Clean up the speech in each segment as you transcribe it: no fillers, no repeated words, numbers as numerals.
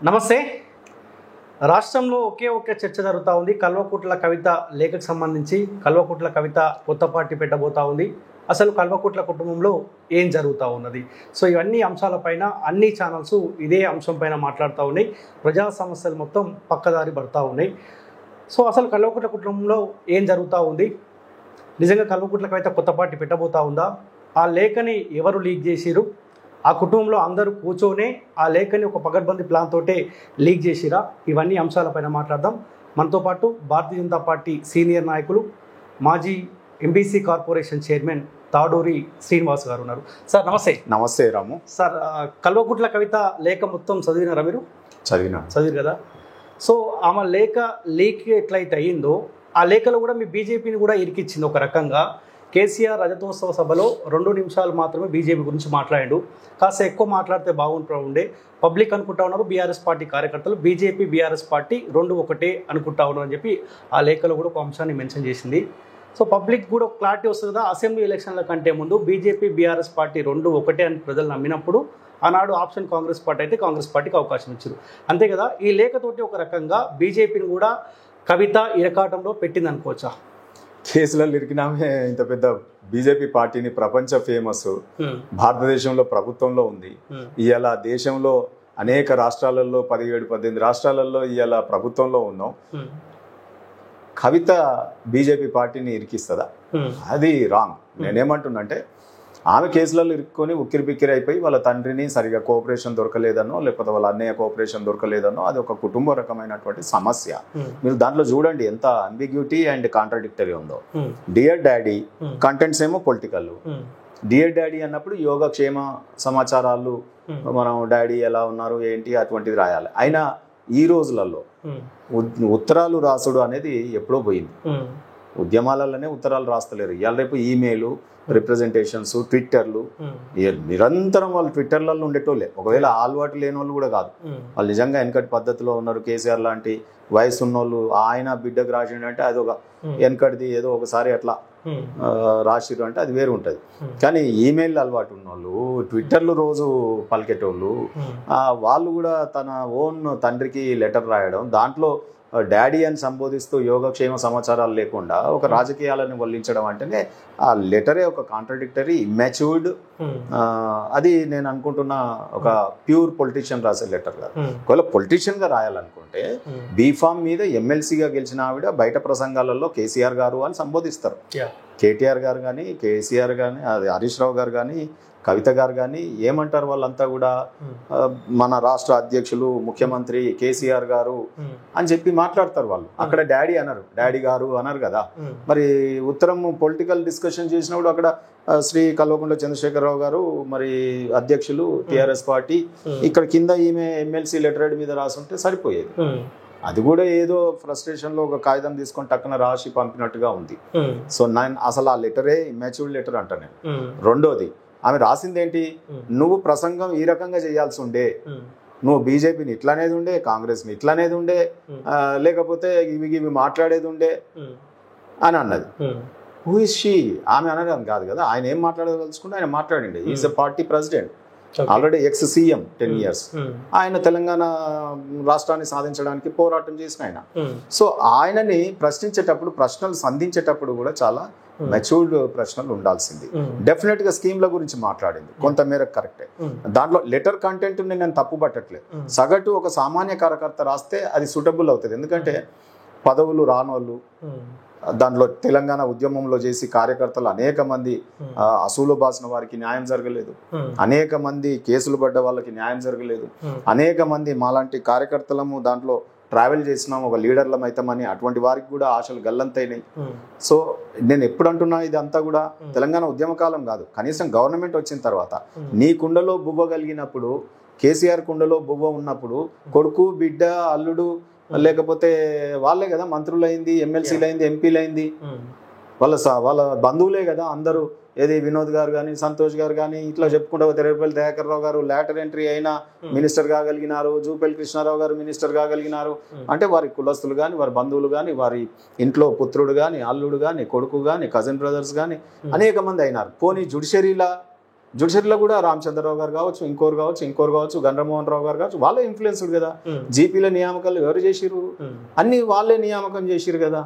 నమస్తే. రాష్ట్రంలో ఒకే చర్చ జరుగుతూ ఉంది. కల్వకుంట్ల కవిత లేఖకు సంబంధించి కల్వకుంట్ల కవిత కొత్త పార్టీ పెట్టబోతా ఉంది. అసలు కల్వకుంట్ల కుటుంబంలో ఏం జరుగుతూ ఉన్నది? సో ఇవన్నీ అంశాలపైన అన్ని ఛానల్స్ ఇదే అంశం పైన మాట్లాడుతూ ఉన్నాయి. ప్రజా సమస్యలు మొత్తం పక్కదారి పడుతూ ఉన్నాయి. సో అసలు కల్వకుంట్ల కుటుంబంలో ఏం జరుగుతూ ఉంది? నిజంగా కల్వకుంట్ల కవిత కొత్త పార్టీ పెట్టబోతా ఉందా? ఆ లేఖని ఎవరు లీక్ చేసిరు? ఆ కుటుంబంలో అందరూ కూర్చొనే ఆ లేఖని ఒక పగడ్బందీ ప్లాన్ తోటే లీక్ చేసిరా? ఇవన్నీ అంశాలపైన మాట్లాడదాం. మనతో పాటు భారతీయ జనతా పార్టీ సీనియర్ నాయకులు, మాజీ MBC corporation chairman Taduri Srinivas garu ఉన్నారు. సార్ నమస్తే. నమస్తే రాము. సార్, కల్వకుంట్ల కవిత లేఖ మొత్తం చదివినారా మీరు? చదివారు కదా. సో ఆమె లేఖ లీక్ ఎట్లయితే అయ్యిందో ఆ లేఖలో కూడా మీ బీజేపీని కూడా ఇరికిచ్చింది ఒక రకంగా. కేసీఆర్ రజతోత్సవ సభలో 2 నిమిషాలు మాత్రమే బీజేపీ గురించి మాట్లాడాడు. కాస్త ఎక్కువ మాట్లాడితే బాగుంటుండే. పబ్లిక్ అనుకుంటా ఉన్నారు, బీఆర్ఎస్ పార్టీ కార్యకర్తలు బీజేపీ బీఆర్ఎస్ పార్టీ 2 ఒకటే అనుకుంటా ఉన్నారు అని చెప్పి ఆ లేఖలో కూడా ఒక అంశాన్ని మెన్షన్ చేసింది. సో పబ్లిక్ కూడా ఒక క్లారిటీ వస్తుంది కదా. అసెంబ్లీ ఎలక్షన్ల కంటే ముందు బీజేపీ బీఆర్ఎస్ పార్టీ 2 ఒకటే అని ప్రజలు నమ్మినప్పుడు ఆనాడు ఆప్షన్ కాంగ్రెస్ పార్టీ అయితే కాంగ్రెస్ పార్టీకి అవకాశం ఇచ్చారు. అంతే కదా. ఈ లేఖతోటి ఒక రకంగా బీజేపీని కూడా కవిత ఇరకాటంలో పెట్టింది అనుకోవచ్చా? కేసులలో ఇరికినామే ఇంత పెద్ద బీజేపీ పార్టీని ప్రపంచ ఫేమస్ భారతదేశంలో ప్రభుత్వంలో ఉంది. ఇవాళ దేశంలో అనేక రాష్ట్రాలలో 17-18 రాష్ట్రాలలో ఇవాళ ప్రభుత్వంలో ఉన్నాం. కవిత బీజేపీ పార్టీని ఇరికిస్తుందా? అది రాంగ్. నేనేమంటున్నంటే ఆమె కేసులలో ఇరుక్కొని ఉక్కిరి బిక్కిరి అయిపోయి వాళ్ళ తండ్రిని సరిగా కోఆపరేషన్ దొరకలేదనో లేకపోతే వాళ్ళ అన్నయ్య కోఆపరేషన్ దొరకలేదనో అది ఒక కుటుంబ రకమైనటువంటి సమస్య. మీరు దాంట్లో చూడండి ఎంత అంబిగ్యూటీ అండ్ కాంట్రాడిక్టరీ ఉందో. డియర్ డాడీ కంటెంట్స్ ఏమో పొలిటికల్. డియర్ డాడీ అన్నప్పుడు యోగక్షేమ సమాచారాలు, మనం డాడీ ఎలా ఉన్నారు ఏంటి అటువంటిది రాయాలి. అయినా ఈ రోజులలో ఉత్తరాలు రాసుడు అనేది ఎప్పుడో పోయింది. ఉద్యమాలలోనే ఉత్తరాలు రాస్తలేరు. ఇవాళ రేపు ఈమెయిల్, రిప్రజెంటేషన్స్, ట్విట్టర్లు, నిరంతరం వాళ్ళు ట్విట్టర్లలో ఉండేటోళ్ళే. ఒకవేళ అలవాటు లేని వాళ్ళు కూడా కాదు, వాళ్ళు నిజంగా వెనకటి పద్ధతిలో ఉన్నారు. కేసీఆర్ లాంటి వయసు ఉన్నోళ్ళు ఆయన బిడ్డకు రాసిండంటే అది ఒక వెనకటిది ఏదో ఒకసారి అట్లా రాసిరు అంటే అది వేరు ఉంటుంది. కానీ ఈమెయిల్ అలవాటు ఉన్నోళ్ళు, ట్విట్టర్లు రోజు పలికేటోళ్ళు, వాళ్ళు కూడా తన ఓన్ తండ్రికి లెటర్ రాయడం, దాంట్లో డాడీ అని సంబోధిస్తూ యోగక్షేమ సమాచారాలు లేకుండా ఒక రాజకీయాలను వల్లించడం అంటేనే ఆ లెటరే ఒక కాంట్రాడిక్టరీ, ఇమ్యాచ్యూర్డ్. అది నేను అనుకుంటున్న ఒక ప్యూర్ పొలిటీషియన్ రాసే లెటర్ కాదు. ఒకవేళ పొలిటీషియన్గా రాయాలనుకుంటే బీఫామ్ మీద ఎమ్మెల్సీగా గెలిచిన ఆవిడ బయట ప్రసంగాలలో కేసీఆర్ గారు అని సంబోధిస్తారు. కేటీఆర్ గారు కానీ, కేసీఆర్ కానీ, అది హరీష్ రావు గారు కానీ, కవిత గారు కానీ ఏమంటారు? వాళ్ళంతా కూడా మన రాష్ట్ర అధ్యక్షులు, ముఖ్యమంత్రి కేసీఆర్ గారు అని చెప్పి మాట్లాడతారు. వాళ్ళు అక్కడ డాడీ అనరు, డాడీ గారు అనరు కదా. మరి ఉత్తరం పొలిటికల్ డిస్కషన్ చేసినప్పుడు అక్కడ శ్రీ కల్వకుంట్ల చంద్రశేఖరరావు గారు మరి అధ్యక్షులు టీఆర్ఎస్ పార్టీ, ఇక్కడ కింద ఈమె ఎమ్మెల్సీ లెటర్ మీద రాసుంటే సరిపోయేది. అది కూడా ఏదో ఫ్రస్ట్రేషన్ లో ఒక కాగితం తీసుకొని టక్కున రాసి పంపినట్టుగా ఉంది. సో అసలు ఆ లెటరే ఇమ్యాచ్యూర్డ్ లెటర్ అంట నేను. రెండోది, ఆమె రాసిందేంటి? నువ్వు ప్రసంగం ఈ రకంగా చేయాల్సి ఉండే, నువ్వు బీజేపీని ఇట్లనేది ఉండే, కాంగ్రెస్ని ఇట్లనేది ఉండే, లేకపోతే ఇవి మాట్లాడేది ఉండే అని అన్నది. Who is she? ఆమె అనడం కాదు కదా. ఆయన ఏం మాట్లాడదలుచుకుంటే ఆయన మాట్లాడండి. Is a party president, already ex CM 10 years. ఆయన తెలంగాణ రాష్ట్రాన్ని సాధించడానికి పోరాటం చేసిన ఆయన. సో ఆయనని ప్రశ్నించేటప్పుడు, ప్రశ్నలు సంధించేటప్పుడు కూడా చాలా మెచ్యూర్డ్ ప్రశ్నలు ఉండాల్సింది. డెఫినెట్ గా స్కీమ్ల గురించి మాట్లాడింది కొంతమేరకు కరెక్టే. దాంట్లో లెటర్ కంటెంట్ నేను తప్పు పట్టట్లేదు. సగటు ఒక సామాన్య కార్యకర్త రాస్తే అది సూటబుల్ అవుతుంది. ఎందుకంటే పదవులు రానోళ్ళు, దాంట్లో తెలంగాణ ఉద్యమంలో చేసి కార్యకర్తలు అనేక మంది అసూలు బాసిన వారికి న్యాయం జరగలేదు, అనేక మంది కేసులు పడ్డ వాళ్ళకి న్యాయం జరగలేదు, అనేక మంది మాలాంటి కార్యకర్తలము దాంట్లో ట్రావెల్ చేసినాం, ఒక లీడర్లం అవుతామని అటువంటి వారికి కూడా ఆశలు గల్లంతైనాయి. సో నేను ఎప్పుడు అంటున్నా, ఇది అంతా కూడా తెలంగాణ ఉద్యమకాలం కాదు, కనీసం గవర్నమెంట్ వచ్చిన తర్వాత నీ కుండలో బువ్వ కలిగినప్పుడు, కేసీఆర్ కుండలో బువ్వ ఉన్నప్పుడు కొడుకు, బిడ్డ, అల్లుడు, లేకపోతే వాళ్ళే కదా మంత్రులు అయింది, ఎమ్మెల్సీలు అయింది, ఎంపీలు అయింది, వాళ్ళ బంధువులే కదా అందరూ. ఏది వినోద్ గారు కానీ, సంతోష్ గారు కానీ, ఇట్లా చెప్పుకుంటా తెరపల్లి దయాకర్ రావు గారు లేటర్ ఎంట్రీ అయినా మినిస్టర్ కాగలిగినారు, జూపల్లి కృష్ణారావు గారు మినిస్టర్ కాగలిగినారు. అంటే వారి కులస్తులు కానీ, వారి బంధువులు కానీ, వారి ఇంట్లో పుత్రుడు కానీ, అల్లుడు కానీ, కొడుకు కానీ, కజిన్ బ్రదర్స్ కానీ అనేక మంది అయినారు. పోనీ జుడిషియరీలా జ్యుడిషియరీలో కూడా రామచంద్రరావు గారు కావచ్చు, ఇంకోరు కావచ్చు, గండ్రమోహన్ రావు గారు కావచ్చు, వాళ్ళే ఇన్ఫ్లుయెన్స్డ్ కదా. జీపీల నియామకాలు ఎవరు చేసిరు? అన్ని వాళ్ళే నియామకం చేసిరు కదా.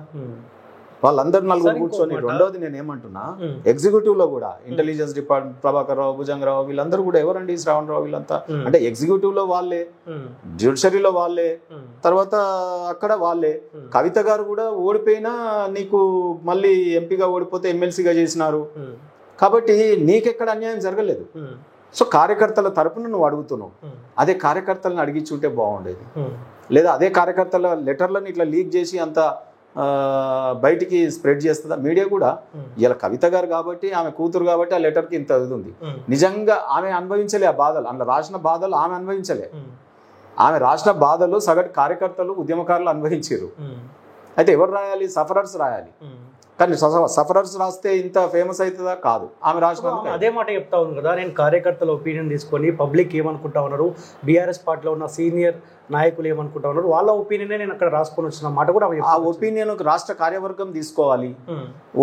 వాళ్ళందరూ నలుగురు కూర్చొని. రెండోది నేను ఏమంటున్నా, ఎగ్జిక్యూటివ్ లో కూడా ఇంటెలిజెన్స్ డిపార్ట్మెంట్ ప్రభాకర్ రావు, భుజంగరావు వీళ్ళందరూ కూడా ఎవరండి? శ్రావణ్ రావు వీళ్ళంతా అంటే ఎగ్జిక్యూటివ్ లో వాళ్ళే, జ్యుడిషియరీలో వాళ్ళే, తర్వాత అక్కడ వాళ్ళే. కవిత గారు కూడా ఓడిపోయినా నీకు మళ్ళీ ఎంపీగా ఓడిపోతే ఎమ్మెల్సీగా చేసినారు కాబట్టి నీకెక్కడ అన్యాయం జరగలేదు. సో కార్యకర్తల తరపున నువ్వు అడుగుతున్నావు. అదే కార్యకర్తలను అడిగించుంటే బాగుండేది. లేదా అదే కార్యకర్తల లెటర్లను ఇట్లా లీక్ చేసి అంత బయటికి స్ప్రెడ్ చేస్తుందా మీడియా కూడా? ఇలా కవిత గారు కాబట్టి, ఆమె కూతురు కాబట్టి ఆ లెటర్కి ఇంత ఇది ఉంది. నిజంగా ఆమె అనుభవించలే ఆ బాధలు, అందులో రాసిన బాధలు ఆమె అనుభవించలే. ఆమె రాసిన బాధలు సగటు కార్యకర్తలు, ఉద్యమకారులు అనుభవించారు. అయితే ఎవరు రాయాలి? సఫరర్స్ రాయాలి. కానీ సఫరర్స్ రాస్తే ఇంత ఫేమస్ అవుతుందా? కాదు. ఆమె రాసిన అదే మాట చెప్తా ఉంది కదా, నేను కార్యకర్తల ఒపీనియన్ తీసుకొని పబ్లిక్ ఏమనుకుంటా ఉన్నారు, బీఆర్ఎస్ పార్టీలో ఉన్న సీనియర్ నాయకులు ఏమనుకుంటా ఉన్నారు, వాళ్ళ ఒపీనియన్ నేను అక్కడ రాసుకొని వచ్చిన మాట కూడా ఆ ఒపీనియన్ రాష్ట్ర కార్యవర్గం తీసుకోవాలి.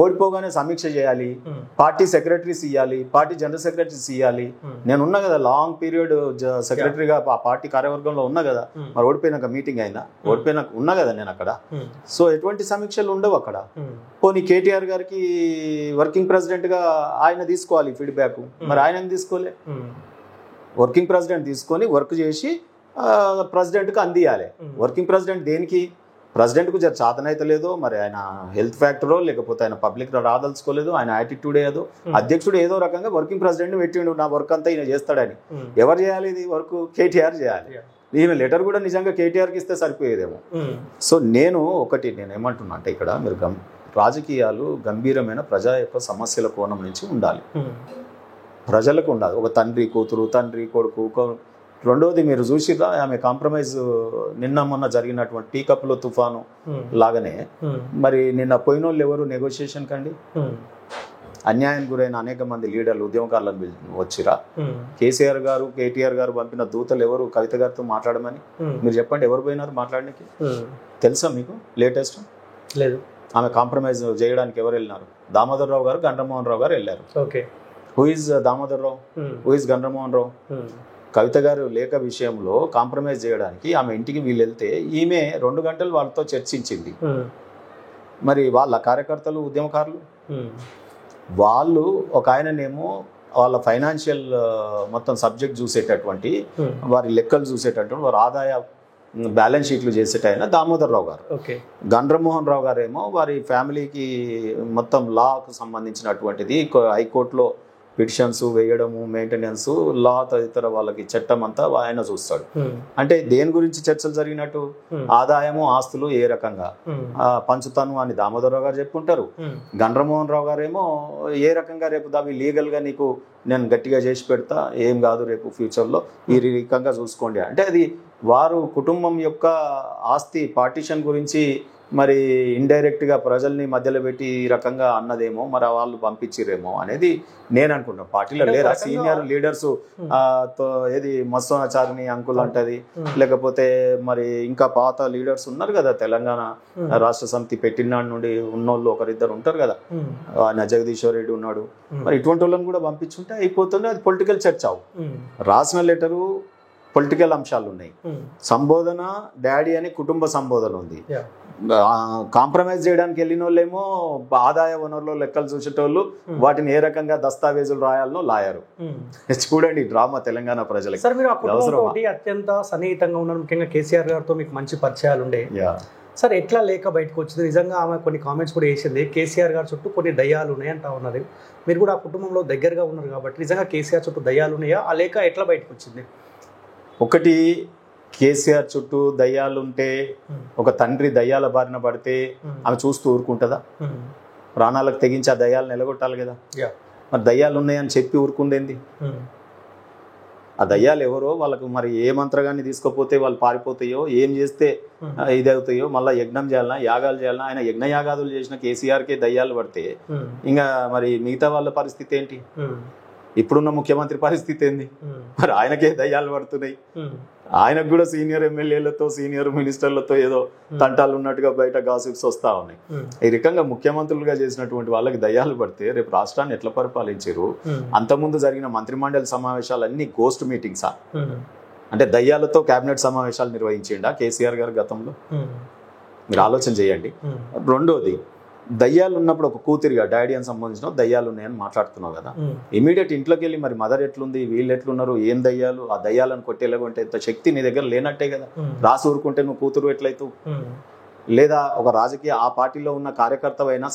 ఓడిపోగానే సమీక్ష చేయాలి, పార్టీ సెక్రటరీస్ ఇవ్వాలి, పార్టీ జనరల్ సెక్రటరీస్ ఇవ్వాలి. నేను ఉన్నా కదా, లాంగ్ పీరియడ్ సెక్రటరీగా ఆ పార్టీ కార్యవర్గంలో ఉన్నా కదా. మరి ఓడిపోయినాక మీటింగ్ అయినా, ఓడిపోయినాక ఉన్నా కదా నేను అక్కడ. సో ఎటువంటి సమీక్షలు ఉండవు అక్కడ. పోనీ కేటీఆర్ గారికి వర్కింగ్ ప్రెసిడెంట్ గా ఆయన తీసుకోవాలి ఫీడ్బ్యాక్, మరి ఆయన తీసుకోలే. వర్కింగ్ ప్రెసిడెంట్ తీసుకొని వర్క్ చేసి ప్రెసిడెంట్కి అందియాలి. వర్కింగ్ ప్రెసిడెంట్ దేనికి? ప్రెసిడెంట్కు జర చాతనైతే లేదో, మరి ఆయన హెల్త్ ఫ్యాక్టరో లేకపోతే ఆయన పబ్లిక్ రాదలుచుకోలేదు, ఆయన యాటిట్యూడ్ ఏదో, అధ్యక్షుడు ఏదో రకంగా వర్కింగ్ ప్రెసిడెంట్ని పెట్టిండు, నా వర్క్ అంతా ఈయన చేస్తాడని. ఎవరు చేయాలి ఇది వర్క్? కేటీఆర్ చేయాలి. ఈయన లెటర్ కూడా నిజంగా కేటీఆర్కి ఇస్తే సరిపోయేదేమో. సో నేను ఏమంటున్నా అంటే, ఇక్కడ మీరు రాజకీయాలు గంభీరమైన ప్రజా యొక్క సమస్యల కోణం నుంచి ఉండాలి, ప్రజలకు ఉండాలి. ఒక తండ్రి కూతురు, తండ్రి కొడుకు. రెండోది మీరు చూసిరా, ఆమె కాంప్రమైజ్ నిన్న మొన్న జరిగినటువంటి టీ కప్లో తుఫాను లాగానే మరి నిన్న పోయిన వాళ్ళు ఎవరు నెగోషియేషన్ కండి? అన్యాయం గురైన అనేక మంది లీడర్లు, ఉద్యమకారులను వచ్చిరా. కేసీఆర్ గారు, కేటీఆర్ గారు పంపిన దూతలు ఎవరు కవిత గారితో మాట్లాడమని? మీరు చెప్పండి, ఎవరు పోయినారు మాట్లాడడానికి? తెలుసా మీకు? లేటెస్ట్ లేదు. ఆమె కాంప్రమైజ్ చేయడానికి ఎవరు వెళ్ళినారు? దామోదర్ రావు గారు, గండ్రమోహన్ రావు గారు వెళ్ళారు. Who is Damodar Rao? Who is Gandramohan Rao? Kavitha గారు లేఖ విషయంలో కాంప్రమైజ్ చేయడానికి ఆమె ఇంటికి వీళ్ళు వెళ్తే ఈమె 2 గంటలు వాళ్ళతో చర్చించింది. మరి వాళ్ళ కార్యకర్తలు, ఉద్యమకారులు వాళ్ళు ఒక ఆయననేమో వాళ్ళ ఫైనాన్షియల్ మొత్తం సబ్జెక్ట్ చూసేటటువంటి, వారి లెక్కలు చూసేటటువంటి, వారి ఆదాయ బ్యాలెన్స్ షీట్లు చేసేటైనా దామోదర్ రావు గారు. గండ్రమోహన్ రావు గారు ఏమో వారి ఫ్యామిలీకి మొత్తం లాకు సంబంధించినటువంటిది, హైకోర్టులో పిటిషన్స్ వేయడము, మెయింటెనెన్స్, లా తదితర వాళ్ళకి చట్టం అంతా ఆయన చూస్తాడు. అంటే దేని గురించి చర్చలు జరిగినట్టు? ఆదాయము, ఆస్తులు ఏ రకంగా పంచుతాను అని దామోదరరావు గారు చెప్పుకుంటారు. గండ్రమోహన్ రావు గారు ఏమో ఏ రకంగా రేపు దావి లీగల్ గా నీకు నేను గట్టిగా చేసి పెడతా, ఏం కాదు రేపు ఫ్యూచర్లో ఈ రకంగా చూసుకోండి అంటే, అది వారు కుటుంబం యొక్క ఆస్తి పార్టీషన్ గురించి మరి ఇండైరెక్ట్గా ప్రజల్ని మధ్యలో పెట్టి ఈ రకంగా అన్నదేమో, మరి వాళ్ళు పంపించిరేమో అనేది నేను అనుకుంటున్నాను. పార్టీలో లేరా సీనియర్ లీడర్స్? ఏది మత్స్వాచారిని అంకుల్ అంటది, లేకపోతే మరి ఇంకా పాత లీడర్స్ ఉన్నారు కదా, తెలంగాణ రాష్ట్ర సమితి పెట్టిన నుండి ఉన్నోళ్ళు ఒకరిద్దరు ఉంటారు కదా, ఆయన జగదీశ్వర్ రెడ్డి ఉన్నాడు. మరి ఇటువంటి వాళ్ళని కూడా పంపించుంటే అయిపోతుంది. అది పొలిటికల్ చర్చ. రాసిన లెటరు పొలిటికల్ అంశాలు ఉన్నాయి, సంబోధన డాడీ అని కుటుంబ సంబోధన ఉంది. కాంప్రమైజ్ చేయడానికి వెళ్ళిన వాళ్ళేమో ఆదాయ వనరులో లెక్కలు చూసేటోళ్ళు, వాటిని ఏ రకంగా దస్తావేజులు రాయాలనో లాయరు. చూడండి డ్రామా తెలంగాణ ప్రజలకి. సార్, మీరు అత్యంత సన్నిహితంగా ఉన్నారు, ముఖ్యంగా కేసీఆర్ గారితో మీకు మంచి పరిచయాలు ఉండే. సార్, ఎట్లా లేక బయటకు వచ్చింది? నిజంగా ఆమె కొన్ని కామెంట్స్ కూడా వేసింది, కేసీఆర్ గారి చుట్టూ కొన్ని దయ్యాలు ఉన్నాయి అంటా ఉన్నది. మీరు కూడా ఆ కుటుంబంలో దగ్గరగా ఉన్నారు కాబట్టి నిజంగా కేసీఆర్ చుట్టూ దయ్యాలు ఉన్నాయా? ఆ లేక ఎట్లా బయటకు వచ్చింది? ఒకటి, కేసీఆర్ చుట్టూ దయ్యాలుంటే, ఒక తండ్రి దయ్యాల బారిన పడితే ఆమె చూస్తూ ఊరుకుంటుందా? ప్రాణాలకు తెగించి ఆ దయ్యాలు నిలగొట్టాలి కదా. మరి దయ్యాలు ఉన్నాయని చెప్పి ఊరుకుండేంది? ఆ దయ్యాలు ఎవరో వాళ్ళకు మరి ఏ మంత్రగాన్ని తీసుకోపోతే వాళ్ళు పారిపోతాయో, ఏం చేస్తే ఇదవుతాయో, మళ్ళీ యజ్ఞం చేయాలన్నా, యాగాలు చేయాలన్నా. ఆయన యజ్ఞ యాగాదులు చేసిన కేసీఆర్కే దయ్యాలు పడితే ఇంకా మరి మిగతా వాళ్ళ పరిస్థితి ఏంటి? ఇప్పుడున్న ముఖ్యమంత్రి పరిస్థితి ఏంది? మరి ఆయనకే దయ్యాలు పడుతున్నాయి. ఆయనకు కూడా సీనియర్ ఎమ్మెల్యేలతో సీనియర్ మినిస్టర్లతో ఏదో తంటాలు ఉన్నట్టుగా బయట గాసిప్స్ వస్తూ ఉన్నాయి. ఈ రకంగా ముఖ్యమంత్రులుగా చేసినటువంటి వాళ్ళకి దయ్యాలు పడితే రేపు రాష్ట్రాన్ని ఎట్లా పరిపాలించారు? అంతకుముందు జరిగిన మంత్రిమండలి సమావేశాలన్నీ గోస్ట్ మీటింగ్సా? అంటే దయ్యాలతో కేబినెట్ సమావేశాలు నిర్వహించిండా కేసీఆర్ గారు గతంలో? మీరు ఆలోచన చేయండి. రెండోది, దయ్యాలు ఉన్నప్పుడు ఒక కూతురిగా డాడీ అని సంబంధించిన దయ్యాలు ఉన్నాయని మాట్లాడుతున్నావు కదా, ఇమీడియట్ ఇంట్లోకి వెళ్ళి మరి మదర్ ఎట్లుంది, వీళ్ళు ఎట్లున్నారు, ఏం దయ్యాలు, ఆ దయ్యాలను కొట్టేలాగుంటే ఇంత శక్తి నీ దగ్గర లేనట్టే కదా. రాసి ఊరుకుంటే నువ్వు కూతురు ఎట్లయితావు? లేదా ఒక రాజకీయ ఆ పార్టీలో ఉన్న కార్యకర్తవైనా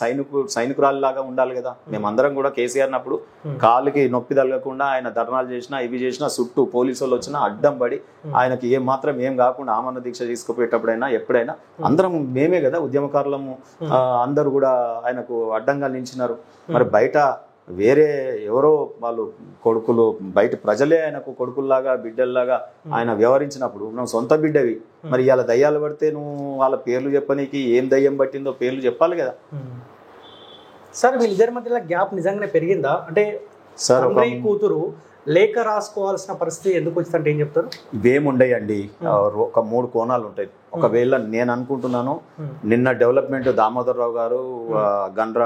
సైనికురాలిలాగా ఉండాలి కదా. మేమందరం కూడా కేసీఆర్ నప్పుడు కాలుకి నొప్పి తగలకుండా ఆయన ధర్నాలు చేసినా ఇవి చేసినా చుట్టూ పోలీసు వాళ్ళు వచ్చినా అడ్డం పడి ఆయనకి ఏం మాత్రం ఏం కాకుండా ఆమరణ దీక్ష తీసుకుపోయేటప్పుడైనా ఎప్పుడైనా అందరం మేమే కదా ఉద్యమకారులము. అందరూ కూడా ఆయనకు అడ్డంగా నిలిచినారు. మరి బయట వేరే ఎవరో వాళ్ళు కొడుకులు, బయట ప్రజలే ఆయనకు కొడుకుల్లాగా బిడ్డల్లాగా ఆయన వ్యవహరించినప్పుడు నువ్వు సొంత బిడ్డవి, మరి ఇవాళ దయ్యాలు పడితే నువ్వు వాళ్ళ పేర్లు చెప్పనీకి ఏం దయ్యం పట్టిందో పేర్లు చెప్పాలి కదా. సార్ వీళ్ళిద్దరి మధ్యలో గ్యాప్ నిజంగానే పెరిగిందా? అంటే సార్ కూతురు లేఖ రాసుకోవాల్సిన పరిస్థితి ఎందుకు వచ్చిందంటే ఏం చెప్తారు? ఇవేముండయండి, ఒక 3 కోణాలు ఉంటాయి. ఒకవేళ నేను అనుకుంటున్నాను, నిన్న డెవలప్మెంట్ దామోదర్ రావు గారు గండ్ర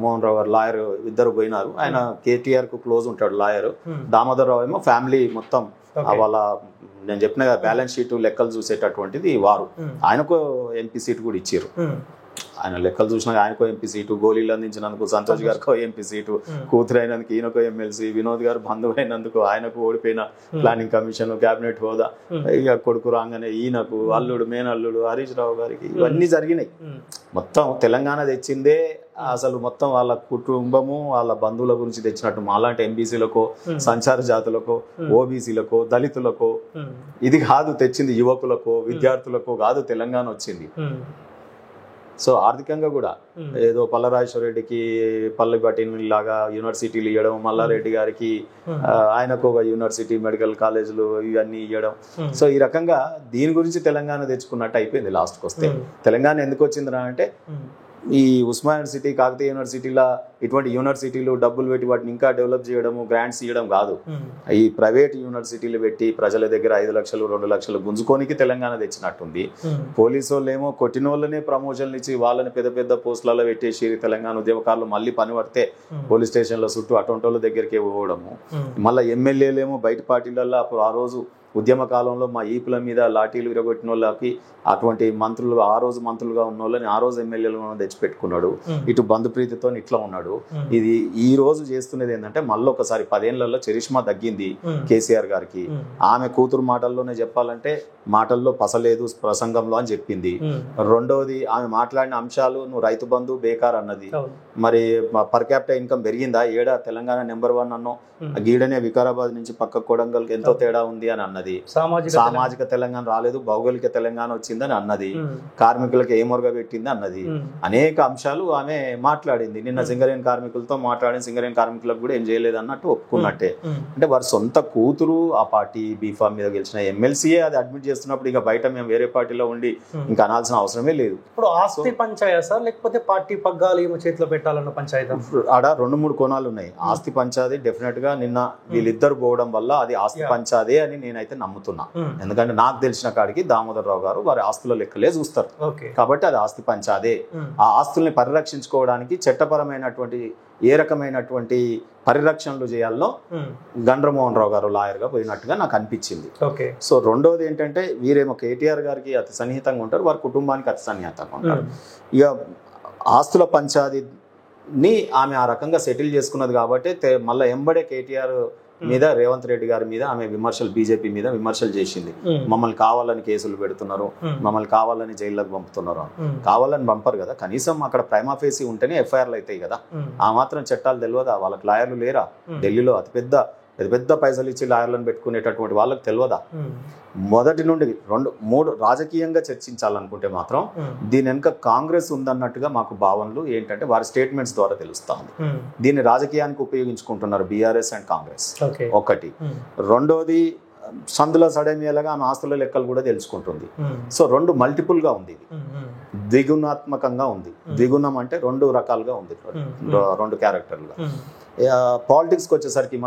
మోహన్ రావు గారు లాయర్ ఇద్దరు పోయినారు. ఆయన కేటీఆర్ కు క్లోజ్ ఉంటాడు లాయర్. దామోదర్ రావు ఏమో ఫ్యామిలీ మొత్తం వాళ్ళ నేను చెప్పిన బ్యాలెన్స్ షీట్ లెక్కలు చూసేటటువంటిది వారు. ఆయనకు ఎంపీ సీట్ కూడా ఇచ్చారు. ఆయన లెక్కలు చూసినాక ఆయనకో ఎంపీ సీటు, గోళీలు అందించినందుకు సంతోష్ గారికో ఎంపీ సీటు, కూతురు అయినందుకు ఈయనకో ఎమ్మెల్సీ, వినోద్ గారు బంధువు అయినందుకు ఆయనకు ఓడిపోయిన ప్లానింగ్ కమిషన్ క్యాబినెట్ హోదా, ఇక కొడుకు రాగానే ఈయనకు అల్లుడు మేనల్లుడు హరీష్ రావు గారికి ఇవన్నీ జరిగినాయి. మొత్తం తెలంగాణ తెచ్చిందే అసలు మొత్తం వాళ్ళ కుటుంబము వాళ్ళ బంధువుల గురించి తెచ్చినట్టు. మాలాంటి ఎంబీసీలకో సంచార జాతులకో ఓబీసీలకో దళితులకో ఇది కాదు తెచ్చింది, యువకులకో విద్యార్థులకో కాదు తెలంగాణ వచ్చింది. సో ఆర్థికంగా కూడా ఏదో పల్లరాజేశ్వర రెడ్డికి పల్లె పట్టిన లాగా యూనివర్సిటీలు ఇవ్వడం, మల్లారెడ్డి గారికి ఆయనకు ఒక యూనివర్సిటీ మెడికల్ కాలేజీలు ఇవన్నీ ఇవ్వడం. సో ఈ రకంగా దీని గురించి తెలంగాణ తెచ్చుకున్నట్టు అయిపోయింది. లాస్ట్కి వస్తే తెలంగాణ ఎందుకు వచ్చిందిరా అంటే ఈ ఉస్మానియా యూనివర్సిటీ, కాకతీయ యూనివర్సిటీల ఇటువంటి యూనివర్సిటీలు డబ్బులు పెట్టి వాటిని ఇంకా డెవలప్ చేయడము, గ్రాంట్స్ ఇవ్వడం కాదు. ఈ ప్రైవేట్ యూనివర్సిటీలు పెట్టి ప్రజల దగ్గర 5 లక్షలు 2 లక్షలు గుంజుకోనికి తెలంగాణ తెచ్చినట్టుంది. పోలీసు వాళ్ళు ఏమో కొట్టిన వాళ్ళనే ప్రమోషన్లు ఇచ్చి వాళ్ళని పెద్ద పెద్ద పోస్టులలో పెట్టేసి తెలంగాణ ఉద్యమకారులు మళ్ళీ పని పడితే పోలీస్ స్టేషన్ల చుట్టూ అటువంటి వాళ్ళ దగ్గరికి పోవడము. మళ్ళీ ఎమ్మెల్యేలేమో బయట పార్టీలలో అప్పుడు ఆ రోజు ఉద్యమ కాలంలో మా ఈపుల మీద లాఠీలు విరగొట్టిన వాళ్ళకి అటువంటి మంత్రులు, ఆ రోజు మంత్రులుగా ఉన్న వాళ్ళని ఆ రోజు ఎమ్మెల్యేలను తెచ్చిపెట్టుకున్నాడు. ఇటు బంధుప్రీతితో ఇట్లా ఉన్నాడు. ఇది ఈ రోజు చేస్తున్నది ఏంటంటే మళ్ళీ ఒకసారి 10 ఏళ్లలో చరిష్మా తగ్గింది కేసీఆర్ గారికి. ఆమె కూతురు మాటల్లోనే చెప్పాలంటే మాటల్లో పసలేదు ప్రసంగంలో అని చెప్పింది. రెండవది ఆమె మాట్లాడిన అంశాలు, నువ్వు రైతు బంధు బేకార్ అన్నది. మరి పర్ క్యాపిటల్ ఇన్కమ్ పెరిగిందా? ఏడా తెలంగాణ నెంబర్ 1 అన్నో, గీడనే వికారాబాద్ నుంచి పక్క కొడంగల్కి ఎంతో తేడా ఉంది అని అన్నది. సామాజిక తెలంగాణ రాలేదు, భౌగోళిక తెలంగాణ వచ్చిందని అన్నది. కార్మికులకు ఏమొరగా పెట్టింది అన్నది. అనేక అంశాలు ఆమె మాట్లాడింది. నిన్న సింగరేణి కార్మికులతో మాట్లాడిన సింగరేణి కార్మికులకు కూడా ఏం చేయలేదు అన్నట్టు ఒప్పుకున్నట్టే. అంటే వారి సొంత కూతురు ఆ పార్టీ బీఫామ్ మీద గెలిచిన ఎమ్మెల్సీయే అది అడ్మిట్ చేస్తున్నప్పుడు ఇక బయట మేము వేరే పార్టీలో ఉండి ఇంకా అనాల్సిన అవసరమే లేదు. ఇప్పుడు ఆస్తి పంచాయతీ సార్, లేకపోతే పార్టీ పగ్గాలు ఏమో చేతిలో పెట్టాలన్న పంచాయతీ? ఆడ 2-3 కోణాలు ఉన్నాయి. ఆస్తి పంచాది డెఫినెట్ గా నిన్న వీళ్ళిద్దరు పోవడం వల్ల అది ఆస్తి పంచాదే అని నేనైతే నమ్ముతున్నా. ఎందుకంటే నాకు తెలిసిన కాడికి దామోదర్ రావు గారు వారి ఆస్తుల లెక్కలే చూస్తారు కాబట్టి అది ఆస్తి పంచాదే. ఆ ఆస్తుల్ని పరిరక్షించుకోవడానికి చట్టపరమైనటువంటి ఏ రకమైనటువంటి పరిరక్షణలు చేయాలనో గండ్రమోహన్ రావు గారు లాయర్ గా పోయినట్టుగా నాకు అనిపించింది. సో రెండోది ఏంటంటే వీరేమో కేటీఆర్ గారికి అతి సన్నిహితంగా ఉంటారు, వారి కుటుంబానికి అతి సన్నిహితంగా ఉంటారు. ఇక ఆస్తుల పంచాదిని ఆమె ఆ రకంగా సెటిల్ చేసుకున్నది కాబట్టి మళ్ళీ ఎంబడే కేటీఆర్ మీద రేవంత్ రెడ్డి గారి మీద ఆమె విమర్శలు, బీజేపీ మీద విమర్శలు చేసింది. మమ్మల్ని కావాలని కేసులు పెడుతున్నారు, మమ్మల్ని కావాలని జైల్లోకి పంపుతున్నారు. కావాలని పంపరు కదా, కనీసం అక్కడ ప్రైమా ఫేసి ఉంటేనే ఎఫ్ఐఆర్లు అవుతాయి కదా. ఆ మాత్రం చట్టాలు తెలియదా? వాళ్ళకి లాయర్లు లేరా? ఢిల్లీలో అతిపెద్ద పైసలు ఇచ్చి లాయర్లను పెట్టుకునేటటువంటి వాళ్ళకి తెలియదా? మొదటి నుండి 2-3 రాజకీయంగా చర్చించాలనుకుంటే మాత్రం దీని వెనుక కాంగ్రెస్ ఉందన్నట్టుగా మాకు భావనలు ఏంటంటే వారి స్టేట్మెంట్స్ ద్వారా తెలుస్తా ఉంది. దీన్ని రాజకీయానికి ఉపయోగించుకుంటున్నారు బీఆర్ఎస్ అండ్ కాంగ్రెస్. ఒకటి. రెండోది సందుల సడేమియాలుగా ఆమె ఆస్తుల లెక్కలు కూడా తెలుసుకుంటుంది. సో 2 మల్టిపుల్ గా ఉంది. ఇది ద్విగుణాత్మకంగా ఉంది. ద్విగుణం అంటే 2 రకాలుగా ఉంది, 2 క్యారెక్టర్లుగా. పాలిటిక్స్కి వచ్చేసరికి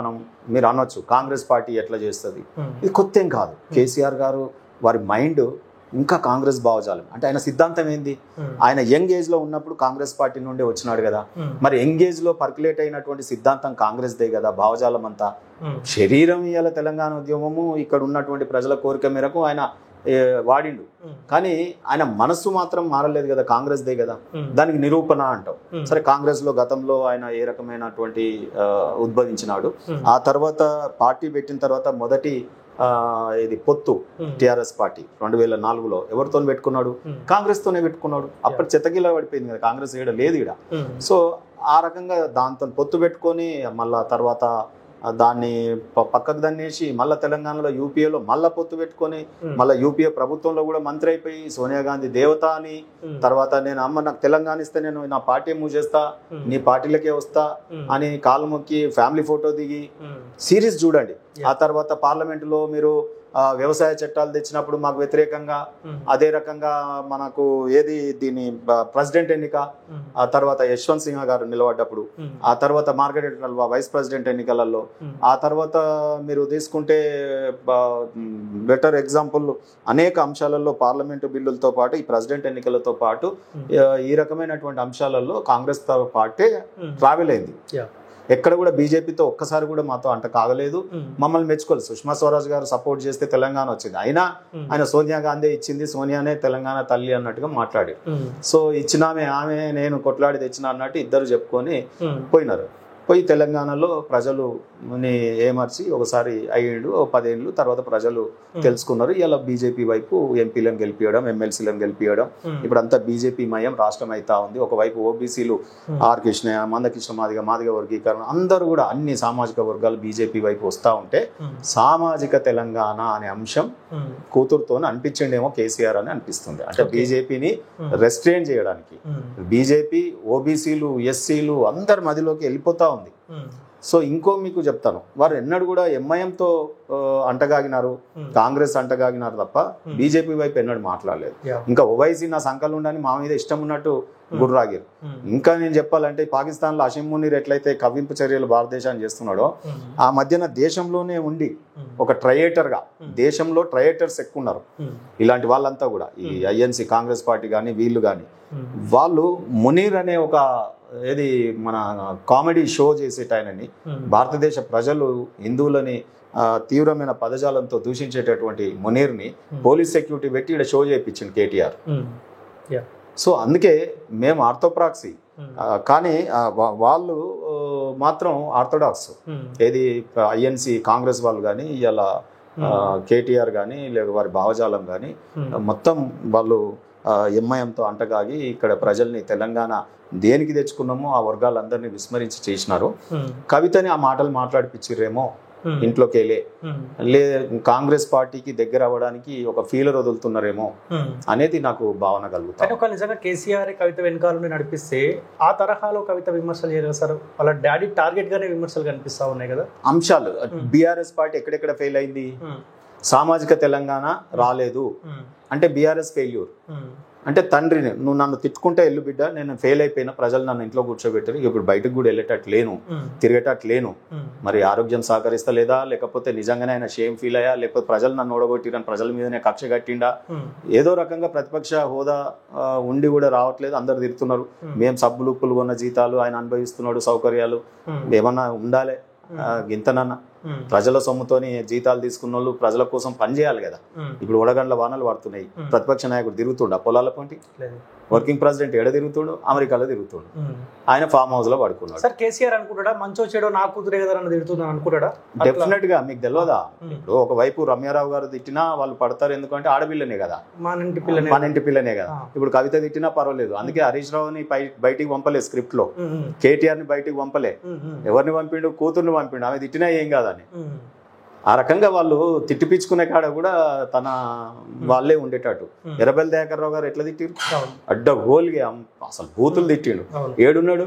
మీరు అనొచ్చు కాంగ్రెస్ పార్టీ ఎట్లా చేస్తుంది, ఇది కొత్త ఏం కాదు. కేసీఆర్ గారు వారి మైండ్ ఇంకా కాంగ్రెస్ భావజాలం. అంటే ఆయన సిద్ధాంతం ఏంది, ఆయన యంగ్ ఏజ్లో ఉన్నప్పుడు కాంగ్రెస్ పార్టీ నుండి వచ్చినాడు కదా, మరి యంగ్ ఏజ్లో పర్కులేట్ అయినటువంటి సిద్ధాంతం కాంగ్రెస్దే కదా భావజాలం అంతా. శరీరం ఇవాళ తెలంగాణ ఉద్యమము ఇక్కడ ఉన్నటువంటి ప్రజల కోరిక మేరకు ఆయన వాడిండు, కానీ ఆయన మనస్సు మాత్రం మారలేదు కదా, కాంగ్రెస్దే కదా. దానికి నిరూపణ అంటాం. సరే, కాంగ్రెస్లో గతంలో ఆయన ఏ రకమైనటువంటి ఉద్భవించినాడు, ఆ తర్వాత పార్టీ పెట్టిన తర్వాత మొదటి ఇది పొత్తు టిఆర్ఎస్ పార్టీ 2004లో ఎవరితో పెట్టుకున్నాడు, కాంగ్రెస్ తోనే పెట్టుకున్నాడు. అప్పటి చెత్తగిలా పడిపోయింది కదా, కాంగ్రెస్ ఈడ లేదు ఈడ. సో ఆ రకంగా దాంతో పొత్తు పెట్టుకొని మళ్ళా తర్వాత దాన్ని పక్కకు దన్నేసి మళ్ళీ తెలంగాణలో యూపీఏలో మళ్ళా పొత్తు పెట్టుకొని మళ్ళీ యూపీఏ ప్రభుత్వంలో కూడా మంత్రి అయిపోయి సోనియా గాంధీ దేవత అని, తర్వాత నేను నాకు తెలంగాణ ఇస్తే నేను నా పార్టీ మూవ్ చేస్తా, నీ పార్టీలకే వస్తా అని కాలు మొక్కి ఫ్యామిలీ ఫోటో దిగి సిరీస్ చూడండి. ఆ తర్వాత పార్లమెంటులో మీరు వ్యవసాయ చట్టాలు తెచ్చినప్పుడు మాకు వ్యతిరేకంగా, అదే రకంగా మనకు దీని ప్రెసిడెంట్ ఎన్నిక, ఆ తర్వాత యశ్వంత్ సింహ గారు నిలబడ్డప్పుడు, ఆ తర్వాత మార్గరెట్ అల్వా వైస్ ప్రెసిడెంట్ ఎన్నికలలో, ఆ తర్వాత మీరు తీసుకుంటే బెటర్ ఎగ్జాంపుల్ అనేక అంశాలలో పార్లమెంటు బిల్లులతో పాటు ఈ ప్రెసిడెంట్ ఎన్నికలతో పాటు ఈ రకమైనటువంటి అంశాలలో కాంగ్రెస్ పార్టీ ట్రావెల్ అయింది. ఎక్కడ కూడా బీజేపీతో ఒక్కసారి కూడా మాతో అంట కాగలేదు. మమ్మల్ని మెచ్చుకోలేదు. సుష్మా స్వరాజ్ గారు సపోర్ట్ చేస్తే తెలంగాణ వచ్చింది. అయినా ఆయన సోనియా గాంధీ ఇచ్చింది, సోనియానే తెలంగాణ తల్లి అన్నట్టుగా మాట్లాడి, సో ఇచ్చినామే ఆమె నేను కొట్లాడి తెచ్చిన అన్నట్టు ఇద్దరు చెప్పుకొని పోయినారు. పోయి తెలంగాణలో ప్రజలు ఏమర్చి ఒకసారి అయ్యిండు 10 ఏళ్ళు తర్వాత ప్రజలు తెలుసుకున్నారు. ఇలా బీజేపీ వైపు ఎంపీలను గెలిపియడం, ఎమ్మెల్సీలను గెలిపియడం, ఇప్పుడు అంతా బీజేపీ మయం రాష్ట్రం అవుతా ఉంది. ఒకవైపు ఓబీసీలు ఆర్ కృష్ణ, మందకృష్ణ మాదిగ వర్గీకరణ, అందరూ కూడా అన్ని సామాజిక వర్గాలు బీజేపీ వైపు వస్తూ ఉంటే సామాజిక తెలంగాణ అనే అంశం కూతురుతో అనిపించిండేమో కేసీఆర్ అని అనిపిస్తుంది. అంటే బీజేపీని రెస్ట్రెయిన్ చేయడానికి బీజేపీ ఓబీసీలు ఎస్సీలు అందరి మధ్యలోకి వెళ్ళిపోతా ఉంది. సో ఇంకో మీకు చెప్తాను, వారు ఎన్నడూ కూడా ఎంఐఎంతో అంటగాగినారు, కాంగ్రెస్ అంటగాగినారు తప్ప బీజేపీ వైపు ఎన్నడూ మాట్లాడలేదు. ఇంకా ఓవైసీ నా సంకలు ఉండని మా మీద ఇష్టం ఉన్నట్టు గుర్రాగిరు. ఇంకా నేను చెప్పాలంటే పాకిస్తాన్లో అషీం మునీర్ ఎట్లయితే కవ్వింపు చర్యలు భారతదేశాన్ని చేస్తున్నాడో, ఆ మధ్యన దేశంలోనే ఉండి ఒక ట్రయేటర్గా, దేశంలో ట్రయేటర్స్ ఎక్కువ ఉన్నారు ఇలాంటి వాళ్ళంతా కూడా, ఈ ఐఎన్సీ కాంగ్రెస్ పార్టీ కానీ వీళ్ళు కానీ, వాళ్ళు మునీర్ అనే ఒక మన కామెడీ షో చేసేటాయనని భారతదేశ ప్రజలు హిందువులని తీవ్రమైన పదజాలంతో దూషించేటటువంటి మునీర్ని పోలీస్ సెక్యూరిటీ పెట్టి ఇక్కడ షో చేయించింది కేటీఆర్. సో అందుకే మేము ఆర్థోప్రాక్సీ, కానీ వాళ్ళు మాత్రం ఆర్థోడాక్స్. ఐఎన్సీ కాంగ్రెస్ వాళ్ళు కానీ ఇలా కేటీఆర్ కానీ లేదా వారి భావజాలం కానీ మొత్తం వాళ్ళు ఎంఐఎంతో అంటగాగి ఇక్కడ ప్రజల్ని తెలంగాణ దేనికి తెచ్చుకున్నామో ఆ వర్గాలందరినీ విస్మరించి చేసినారు. కవితని ఆ మాటలు మాట్లాడిపించిర్రేమో ఇంట్లోకి లే కాంగ్రెస్ పార్టీకి దగ్గర అవ్వడానికి ఒక ఫీలర్ వదులుతున్నారేమో అనేది నాకు భావన కలుగుతాను. ఒక నిజంగా కేసీఆర్ కవిత వెనకాల నడిపిస్తే ఆ తరహాలో కవిత విమర్శలు చేయరు సార్, వాళ్ళ డాడీ టార్గెట్ గానే విమర్శలు కనిపిస్తా ఉన్నాయి కదా. అంశాలు బీఆర్ఎస్ పార్టీ ఎక్కడెక్కడ ఫెయిల్ అయింది, సామాజిక తెలంగాణ రాలేదు అంటే బీఆర్ఎస్ ఫెయిల్యూర్. అంటే తండ్రిని నువ్వు నన్ను తిట్టుకుంటే ఎల్లు బిడ్డ, నేను ఫెయిల్ అయిపోయినా, ప్రజలు నన్ను ఇంట్లో కూర్చోబెట్టారు, ఇప్పుడు బయటకు కూడా వెళ్ళేటట్టు లేను, తిరిగేటట్టు లేను, మరి ఆరోగ్యం సహకరిస్తలేదా, లేకపోతే నిజంగానే ఆయన షేమ్ ఫీల్ అయ్యా, లేకపోతే ప్రజలు నన్ను ఓడగొట్టిరని ప్రజల మీదనే కక్ష కట్టిండా, ఏదో రకంగా ప్రతిపక్ష హోదా ఉండి కూడా రావట్లేదు, అందరు తిరుగుతున్నారు, మేము సబ్బులు పులుగొన్న జీతాలు ఆయన అనుభవిస్తున్నాడు, సౌకర్యాలు ఏమన్నా ఉండాలి గింతనన్నా. ప్రజల సొమ్ముతోని జీతాలు తీసుకున్న వాళ్ళు ప్రజల కోసం పనిచేయాలి కదా. ఇప్పుడు వడగండ్ల వానలు పడుతున్నాయి, ప్రతిపక్ష నాయకుడు తిరుగుతుండ పొలాల పంటి, వర్కింగ్ ప్రెసిడెంట్ ఎడ తిరుగుతుడు, అమెరికాలో తిరుగుతుడు, ఆయన ఫామ్ హౌస్ లో పడుకున్నాడు. సార్ కేసీఆర్ అనుకుంటాడా మంచో చెడో నా కూతురే కదా నన్ను తిడుతున్నాను అనుకుంటాడా? డెఫినెట్ గా. మీకు తెలియదా, ఇప్పుడు ఒకవైపు రమ్యారావు గారు తిట్టినా వాళ్ళు పడతారు, ఎందుకంటే ఆడపిల్లనే కదా, మన ఇంటి పిల్లనే కదా. ఇప్పుడు కవిత తిట్టినా పర్వాలేదు, అందుకే హరీష్ రావుని బయటికి పంపలే, స్క్రిప్ట్ లో కేటీఆర్ ని బయటికి పంపలే, ఎవరిని పంపిండు, కూతుర్ని పంపిండు, ఆమె తిట్టినా ఏం కాదని. ఆ రకంగా వాళ్ళు తిట్టిపించుకునే కాడ కూడా తన వాళ్ళే ఉండేటట్టు. ఎర్రబెల్లి దయాకర్ రావు గారు ఎట్లా తిట్టిరు, అడ్డగోలుగా అసలు బూతులు తిట్టిండు, ఏడున్నాడు.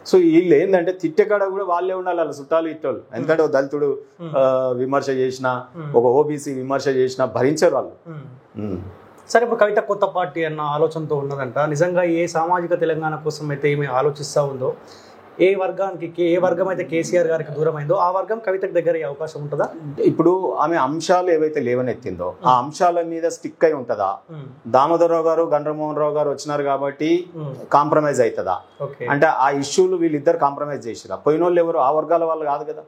సో వీళ్ళు ఏంటంటే తిట్టే కాడ కూడా వాళ్ళే ఉండాలి, వాళ్ళ చుట్టాలు ఇట్టోళ్ళు. ఎందుకంటే ఒక దళితుడు విమర్శ చేసినా, ఒక ఓబీసీ విమర్శ చేసినా భరించారు వాళ్ళు. సరే, ఇప్పుడు కవిత కొత్త పార్టీ అన్న ఆలోచనతో ఉన్నదంట. నిజంగా ఏ సామాజిక తెలంగాణ కోసం అయితే ఏమి ఆలోచిస్తూ ఉందో, ఏ వర్గానికి ఏ వర్గం అయితే కేసీఆర్ గారికి దూరమైందో ఆ వర్గం కవితకు దగ్గర అయ్యే అవకాశం ఉంటుందా? ఇప్పుడు ఆమె అంశాలు ఏవైతే లేవనెత్తిందో ఆ అంశాల మీద స్టిక్ అయి ఉంటుందా? దామోదరరావు గారు గండ్రమోహన్ రావు గారు వచ్చినారు కాబట్టి కాంప్రమైజ్ అవుతుందా అంటే ఆ ఇష్యూలు వీళ్ళిద్దరు కాంప్రమైజ్ చేసిరా? పోయిన వాళ్ళు ఎవరు ఆ వర్గాల వాళ్ళు కాదు కదా.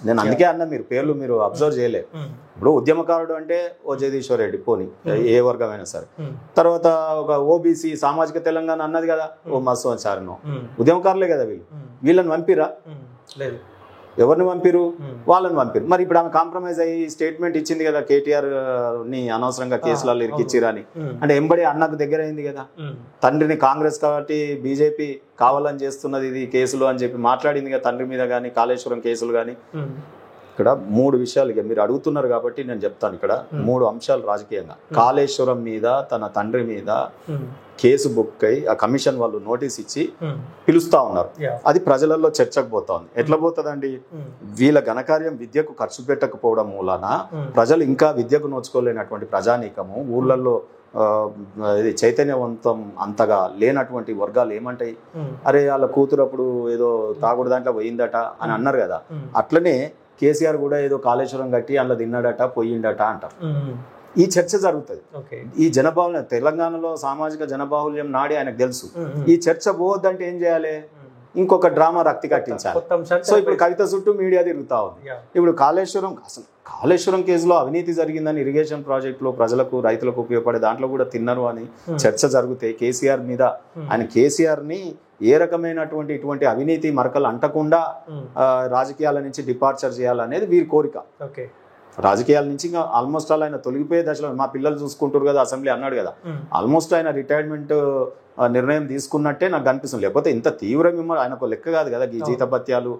నేను అందుకే అన్న మీరు పేర్లు మీరు అబ్జర్వ్ చేయలేదు. ఇప్పుడు ఉద్యమకారుడు అంటే ఓ జగదీశ్వర్ రెడ్డి పోని ఏ వర్గమైనా సరే, తర్వాత ఒక ఓబీసీ సామాజిక తెలంగాణ అన్నది కదా ఓ మత్స్వాచారను, ఉద్యమకారులే కదా వీళ్ళు. వీళ్ళని పంపిరా? లేదు. ఎవరిని పంపిరు? వాళ్ళని పంపిరు. మరి ఇప్పుడు ఆమె కాంప్రమైజ్ అయ్యి స్టేట్మెంట్ ఇచ్చింది కదా కేటీఆర్ ని అనవసరంగా కేసులలో ఇరికిచ్చిరని. అంటే ఎంబడి అన్నకు దగ్గర అయింది కదా, తండ్రిని కాంగ్రెస్ కాబట్టి బీజేపీ కావాలని చేస్తున్నది ఇది కేసులు అని చెప్పి మాట్లాడింది కదా తండ్రి మీద కానీ కాళేశ్వరం కేసులు కానీ. ఇక్కడ 3 విషయాలు ఇక మీరు అడుగుతున్నారు కాబట్టి నేను చెప్తాను. ఇక్కడ 3 అంశాలు రాజకీయంగా. కాళేశ్వరం మీద తన తండ్రి మీద కేసు బుక్ అయి ఆ కమిషన్ వాళ్ళు నోటీస్ ఇచ్చి పిలుస్తా ఉన్నారు. అది ప్రజలలో చర్చకు పోతా ఉంది. ఎట్లా పోతుందండి? వీళ్ళ ఘనకార్యం విద్యకు ఖర్చు పెట్టకపోవడం మూలాన ప్రజలు ఇంకా విద్యకు నోచుకోలేనటువంటి ప్రజానీకము, ఊళ్ళల్లో ఇది చైతన్యవంతం అంతగా లేనటువంటి వర్గాలు ఏమంటాయి? అరే వాళ్ళ కూతురు అప్పుడు ఏదో తాగుడు దాంట్లో పోయిందట అని అన్నారు కదా. అట్లనే కేసీఆర్ కూడా ఏదో కాళేశ్వరం కట్టి అందులో తిన్నాడట పోయిండట అంటారు. ఈ చర్చ జరుగుతుంది. ఈ జనబాహుల్యం తెలంగాణలో సామాజిక జనబాహుల్యం నాడి ఆయనకు తెలుసు. ఈ చర్చ పోవద్దంటే ఏం చేయాలి? ఇంకొక డ్రామా రక్తి కట్టించాలి. సో ఇప్పుడు కవిత చుట్టూ మీడియా తిరుగుతా ఉంది. ఇప్పుడు కాళేశ్వరం కేసులో అవినీతి జరిగిందని ఇరిగేషన్ ప్రాజెక్టులో ప్రజలకు రైతులకు ఉపయోగపడే దాంట్లో కూడా తిన్నారు అని చర్చ జరిగితే కేసీఆర్ మీద ఆయన కేసీఆర్ ని ఏ రకమైనటువంటి ఇటువంటి అవినీతి మరకలు అంటకుండా రాజకీయాల నుంచి డిపార్చర్ చేయాలనేది వీరి కోరిక. రాజకీయాల నుంచి ఇంకా ఆల్మోస్ట్ ఆయన తొలగిపోయే దశలో మా పిల్లలు చూసుకుంటారు కదా అసెంబ్లీ అన్నాడు కదా, ఆల్మోస్ట్ ఆయన రిటైర్మెంట్ నిర్ణయం తీసుకున్నట్టే నాకు కనిపిస్తుంది. లేకపోతే ఇంత తీవ్ర ఆయనకు లెక్క కాదు కదా. ఈ జీతభత్యాలు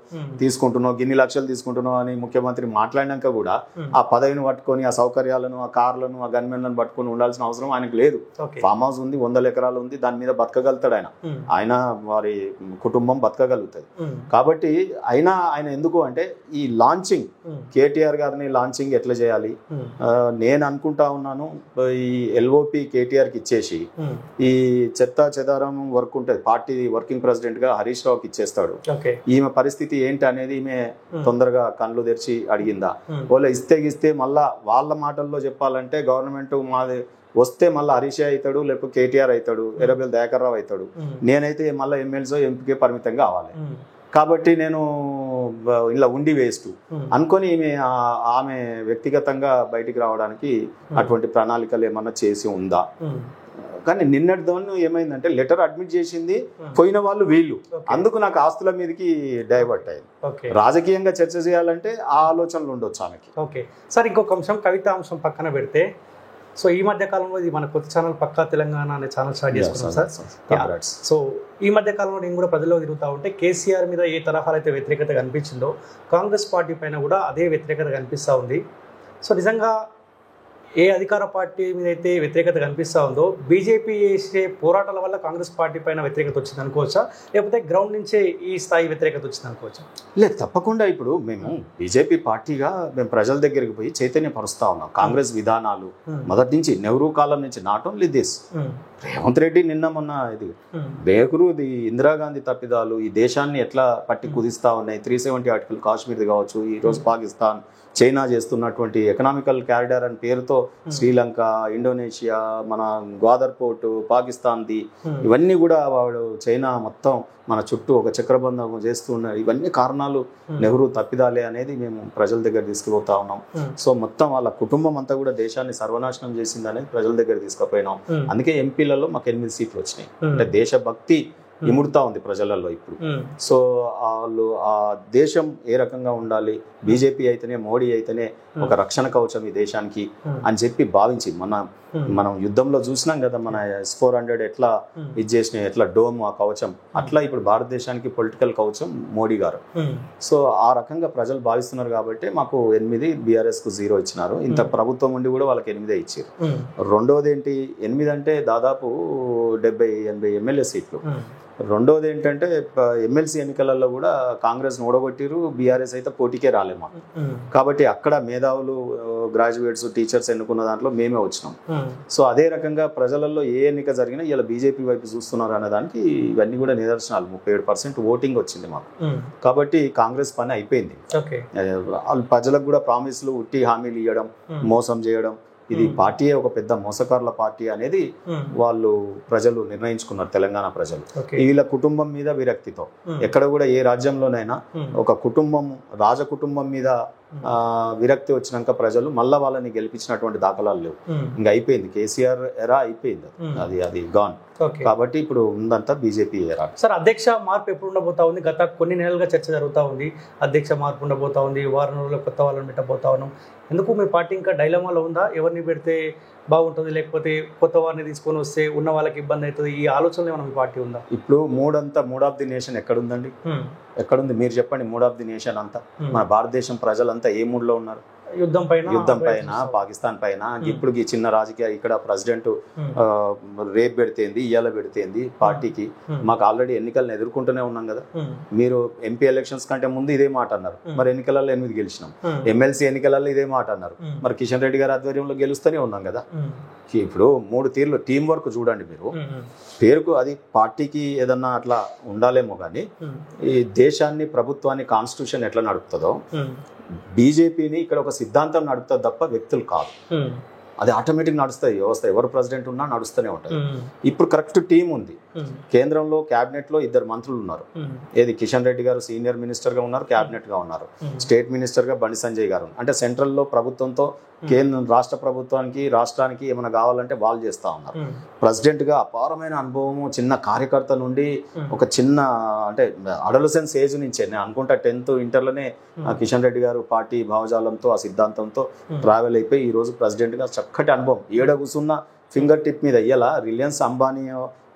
తీసుకుంటున్నావు, గిన్ని లక్షలు తీసుకుంటున్నావు అని ముఖ్యమంత్రి మాట్లాడినాక కూడా ఆ పదవిని పట్టుకొని ఆ సౌకర్యాలను ఆ కార్లను ఆ గన్మెన్లను పట్టుకొని ఉండాల్సిన అవసరం ఆయనకు లేదు. ఫామ్ హౌస్ ఉంది, 100 ఎకరాలు ఉంది, దాని మీద బతకగలుగుతాడు ఆయన వారి కుటుంబం బతకగలుగుతుంది. కాబట్టి ఆయన ఎందుకు అంటే ఈ లాంచింగ్ కేటీఆర్ గారిని లాంచింగ్ ఎట్లా చేయాలి నేను అనుకుంటా ఉన్నాను. ఈ ఎల్ఓపి కేటీఆర్కి ఇచ్చేసి ఈ చెత్త చెదారం వర్క్ ఉంటుంది, పార్టీ వర్కింగ్ ప్రెసిడెంట్ గా హరీష్ రావుకి ఇచ్చేస్తాడు. ఈమె పరిస్థితి ఏంటి అనేది ఈమె తొందరగా కళ్ళు తెరిచి అడిగిందా? వాళ్ళ ఇస్తే మళ్ళా వాళ్ళ మాటల్లో చెప్పాలంటే గవర్నమెంట్ మాది వస్తే మళ్ళీ హరీష్ అవుతాడు, లేకపోతే కేటీఆర్ అవుతాడు, ఎర్రబెల్లి దయాకర్ రావు అవుతాడు. నేనైతే మళ్ళీ ఎమ్మెల్సీ ఎంపీకే పరిమితం కావాలి. కాబట్టి నేను ఇలా ఉండి వేస్ట్ అనుకొని ఆమె వ్యక్తిగతంగా బయటికి రావడానికి అటువంటి ప్రణాళికలు ఏమన్నా చేసి ఉందా? కానీ నిన్నటి దాన్ని ఏమైందంటే లెటర్ అడ్మిట్ చేసింది పోయిన వాళ్ళు వీళ్ళు. అందుకు నాకు ఆస్తుల మీదకి డైవర్ట్ అయ్యింది. రాజకీయంగా చర్చ చేయాలంటే ఆ ఆలోచనలు ఉండొచ్చు ఆమెకి. ఓకే సార్, ఇంకొక అంశం కవిత అంశం పక్కన పెడితే, సో ఈ మధ్య కాలంలో ఇది మన కొత్త ఛానల్ పక్కా తెలంగాణ అనే ఛానల్ స్టార్ట్ చేసుకున్నాం సార్. సో ఈ మధ్య కాలంలో నేను కూడా ప్రజల్లో తిరుగుతూ ఉంటే కేసీఆర్ మీద ఏ తరహాలో అయితే వ్యతిరేకత కనిపించిందో కాంగ్రెస్ పార్టీ పైన కూడా అదే వ్యతిరేకత కనిపిస్తూ ఉంది. సో నిజంగా ఏ అధికార పార్టీ మీద అయితే వ్యతిరేకత కనిపిస్తూ ఉందో బీజేపీ చేసే పోరాటాల వల్ల కాంగ్రెస్ పార్టీ పైన వ్యతిరేకత వచ్చింది అనుకోవచ్చా, లేకపోతే గ్రౌండ్ నుంచే ఈ స్థాయి వ్యతిరేకత వచ్చింది అనుకోవచ్చా? లేదు, తప్పకుండా. ఇప్పుడు మేము బీజేపీ పార్టీగా మేము ప్రజల దగ్గరికి పోయి చైతన్యపరుస్తా ఉన్నాం. కాంగ్రెస్ విధానాలు మొదటి నుంచి నెహ్రూ కాలం నుంచి not only this, Revanth Reddy నిన్న మొన్న ఇది నెహ్రూది ఇందిరాగాంధీ తప్పిదాలు ఈ దేశాన్ని ఎట్లా పట్టి కుదిస్తా ఉన్నాయి. 370 ఆర్టికల్ కాశ్మీర్ది కావచ్చు, ఈరోజు పాకిస్తాన్ చైనా చేస్తున్నటువంటి ఎకనామికల్ క్యారిడార్ అని పేరుతో శ్రీలంక, ఇండోనేషియా, మన గ్వాదర్ పోర్టు, పాకిస్తాన్ది, ఇవన్నీ కూడా వాడు చైనా మొత్తం మన చుట్టూ ఒక చక్రబంధం చేస్తున్నారు. ఇవన్నీ కారణాలు నెహ్రూ తప్పిదాలే అనేది మేము ప్రజల దగ్గర తీసుకుపోతా ఉన్నాం. సో మొత్తం వాళ్ళ కుటుంబం అంతా కూడా దేశాన్ని సర్వనాశనం చేసింది అనేది ప్రజల దగ్గర తీసుకుపోయినాం. అందుకే ఎంపీలలో మాకు 8 సీట్లు వచ్చినాయి. అంటే దేశభక్తి ఇముడుతా ఉంది ప్రజలలో ఇప్పుడు. సో వాళ్ళు ఆ దేశం ఏ రకంగా ఉండాలి, బీజేపీ అయితేనే మోడీ అయితేనే ఒక రక్షణ కవచం ఈ దేశానికి అని చెప్పి భావించి మనం యుద్ధంలో చూసినాం కదా, మన S-400 ఎట్లా ఇది చేసిన ఎట్లా డోమ్ ఆ కవచం, అట్లా ఇప్పుడు భారతదేశానికి పొలిటికల్ కవచం మోడీ గారు. సో ఆ రకంగా ప్రజలు భావిస్తున్నారు కాబట్టి మాకు 8, బీఆర్ఎస్ కు 0 ఇచ్చినారు. ఇంత ప్రభుత్వం ఉండి కూడా వాళ్ళకి 8 ఇచ్చారు. రెండోది ఏంటి, 8 అంటే దాదాపు 70-80 ఎమ్మెల్యే సీట్లు. రెండోది ఏంటంటే ఎమ్మెల్సీ ఎన్నికలలో కూడా కాంగ్రెస్ ఓడగొట్టిరు, బీఆర్ఎస్ అయితే పోటీకే రాలేమా. కాబట్టి అక్కడ మేధావులు, గ్రాడ్యుయేట్స్, టీచర్స్ ఎన్నుకున్న దాంట్లో మేమే వచ్చినాం. సో అదే రకంగా ప్రజలలో ఏ ఎన్నిక జరిగినా ఇలా బీజేపీ వైపు చూస్తున్నారు అనే దానికి ఇవన్నీ కూడా నిదర్శనాలు. 37% ఓటింగ్ వచ్చింది మాకు. కాబట్టి కాంగ్రెస్ పని అయిపోయింది. వాళ్ళు ప్రజలకు కూడా ప్రామిస్లు, ఉట్టి హామీలు ఇవ్వడం, మోసం చేయడం, ఇది పార్టీయే ఒక పెద్ద మోసకారుల పార్టీ అనేది వాళ్ళు ప్రజలు నిర్ణయించుకున్నారు, తెలంగాణ ప్రజలు. వీళ్ళ కుటుంబం మీద విరక్తితో ఎక్కడ కూడా ఏ రాజ్యంలోనైనా ఒక కుటుంబం, రాజ కుటుంబం మీద విరక్తి వచ్చినాక ప్రజలు మళ్ళా వాళ్ళని గెలిపించినటువంటి దాఖలాలు లేవు. ఇంకా అయిపోయింది, కేసీఆర్ ఎరా అయిపోయింది, అది గాన్. కాబట్టి ఇప్పుడు ఉందంతా బీజేపీ ఎరా. సార్, అధ్యక్ష మార్పు ఎప్పుడు ఉండబోతా ఉంది? గత కొన్ని నెలలుగా చర్చ జరుగుతూ ఉంది, అధ్యక్ష మార్పు ఉండబోతా ఉంది, వారం రోజుల్లో కొత్త వాళ్ళని పెట్టబోతా ఉన్నాం. ఎందుకు మీ పార్టీ ఇంకా డైలమాలో ఉందా? ఎవరిని పెడితే బాగుంటుంది, లేకపోతే కొత్త వారిని తీసుకొని వస్తే ఉన్న వాళ్ళకి ఇబ్బంది అవుతుంది, ఈ ఆలోచనలో ఏమైనా మీ పార్టీ ఉందా? ఇప్పుడు మూడ్ ఆఫ్ ది నేషన్ ఎక్కడుందండి? ఎక్కడుంది మీరు చెప్పండి. మూడ్ ఆఫ్ ది నేషన్ అంతా మన భారతదేశం ప్రజలంతా ఏ మూడ్ లో ఉన్నారు? యుద్ధం పైన, పాకిస్తాన్ పైన. ఇప్పుడు ఈ చిన్న రాజకీయ ఇక్కడ ప్రెసిడెంట్ రేపు పెడితేంది, ఇయ్యాల పెడితేంది పార్టీకి. మాకు ఆల్రెడీ ఎన్నికలను ఎదుర్కొంటూనే ఉన్నాం కదా. మీరు ఎంపీ ఎలక్షన్స్ కంటే ముందు ఇదే మాట అన్నారు, మరి ఎన్నికలలో 8 గెలిచినాం. ఎమ్మెల్సీ ఎన్నికలలో ఇదే మాట అన్నారు, మరి కిషన్ రెడ్డి గారి ఆధ్వర్యంలో గెలుస్తూనే ఉన్నాం కదా. ఇప్పుడు 3 తీర్లు టీం వర్క్ చూడండి. మీరు పేరుకు అది పార్టీకి ఏదన్నా అట్లా ఉండాలేమో కానీ ఈ దేశాన్ని, ప్రభుత్వాన్ని, కాన్స్టిట్యూషన్ ఎట్లా నడుపుతుందో బీజేపీని ఇక్కడ ఒక సిద్ధాంతం నడుపుతుంది తప్ప వ్యక్తులు కాదు. అది ఆటోమేటిక్ నడుస్తుంది వ్యవస్థ. ఎవరు ప్రెసిడెంట్ ఉన్నా నడుస్తూనే ఉంటుంది. ఇప్పుడు కరెక్ట్ టీం ఉంది. కేంద్రంలో క్యాబినెట్ లో 2 మంత్రులు ఉన్నారు. ఏది కిషన్ రెడ్డి గారు సీనియర్ మినిస్టర్ గా ఉన్నారు, క్యాబినెట్ గా ఉన్నారు. స్టేట్ మినిస్టర్ గా బండి సంజయ్ గారు. అంటే సెంట్రల్ లో ప్రభుత్వంతో రాష్ట్ర ప్రభుత్వానికి, రాష్ట్రానికి ఏమైనా కావాలంటే వాళ్ళు చేస్తా ఉన్నారు. ప్రెసిడెంట్ గా అపారమైన అనుభవము, చిన్న కార్యకర్త నుండి ఒక చిన్న అంటే అడలసెన్స్ ఏజ్ నుంచే నేను అనుకుంటా 10th ఇంటర్లోనే కిషన్ రెడ్డి గారు పార్టీ భావజాలంతో, ఆ సిద్ధాంతంతో ట్రావెల్ అయిపోయి ఈ రోజు ప్రెసిడెంట్ గా చక్కటి అనుభవం. ఏడ కూర్చున్న ఫింగర్ టిప్ మీద ఇయ్యాల రిలయన్స్ అంబానీ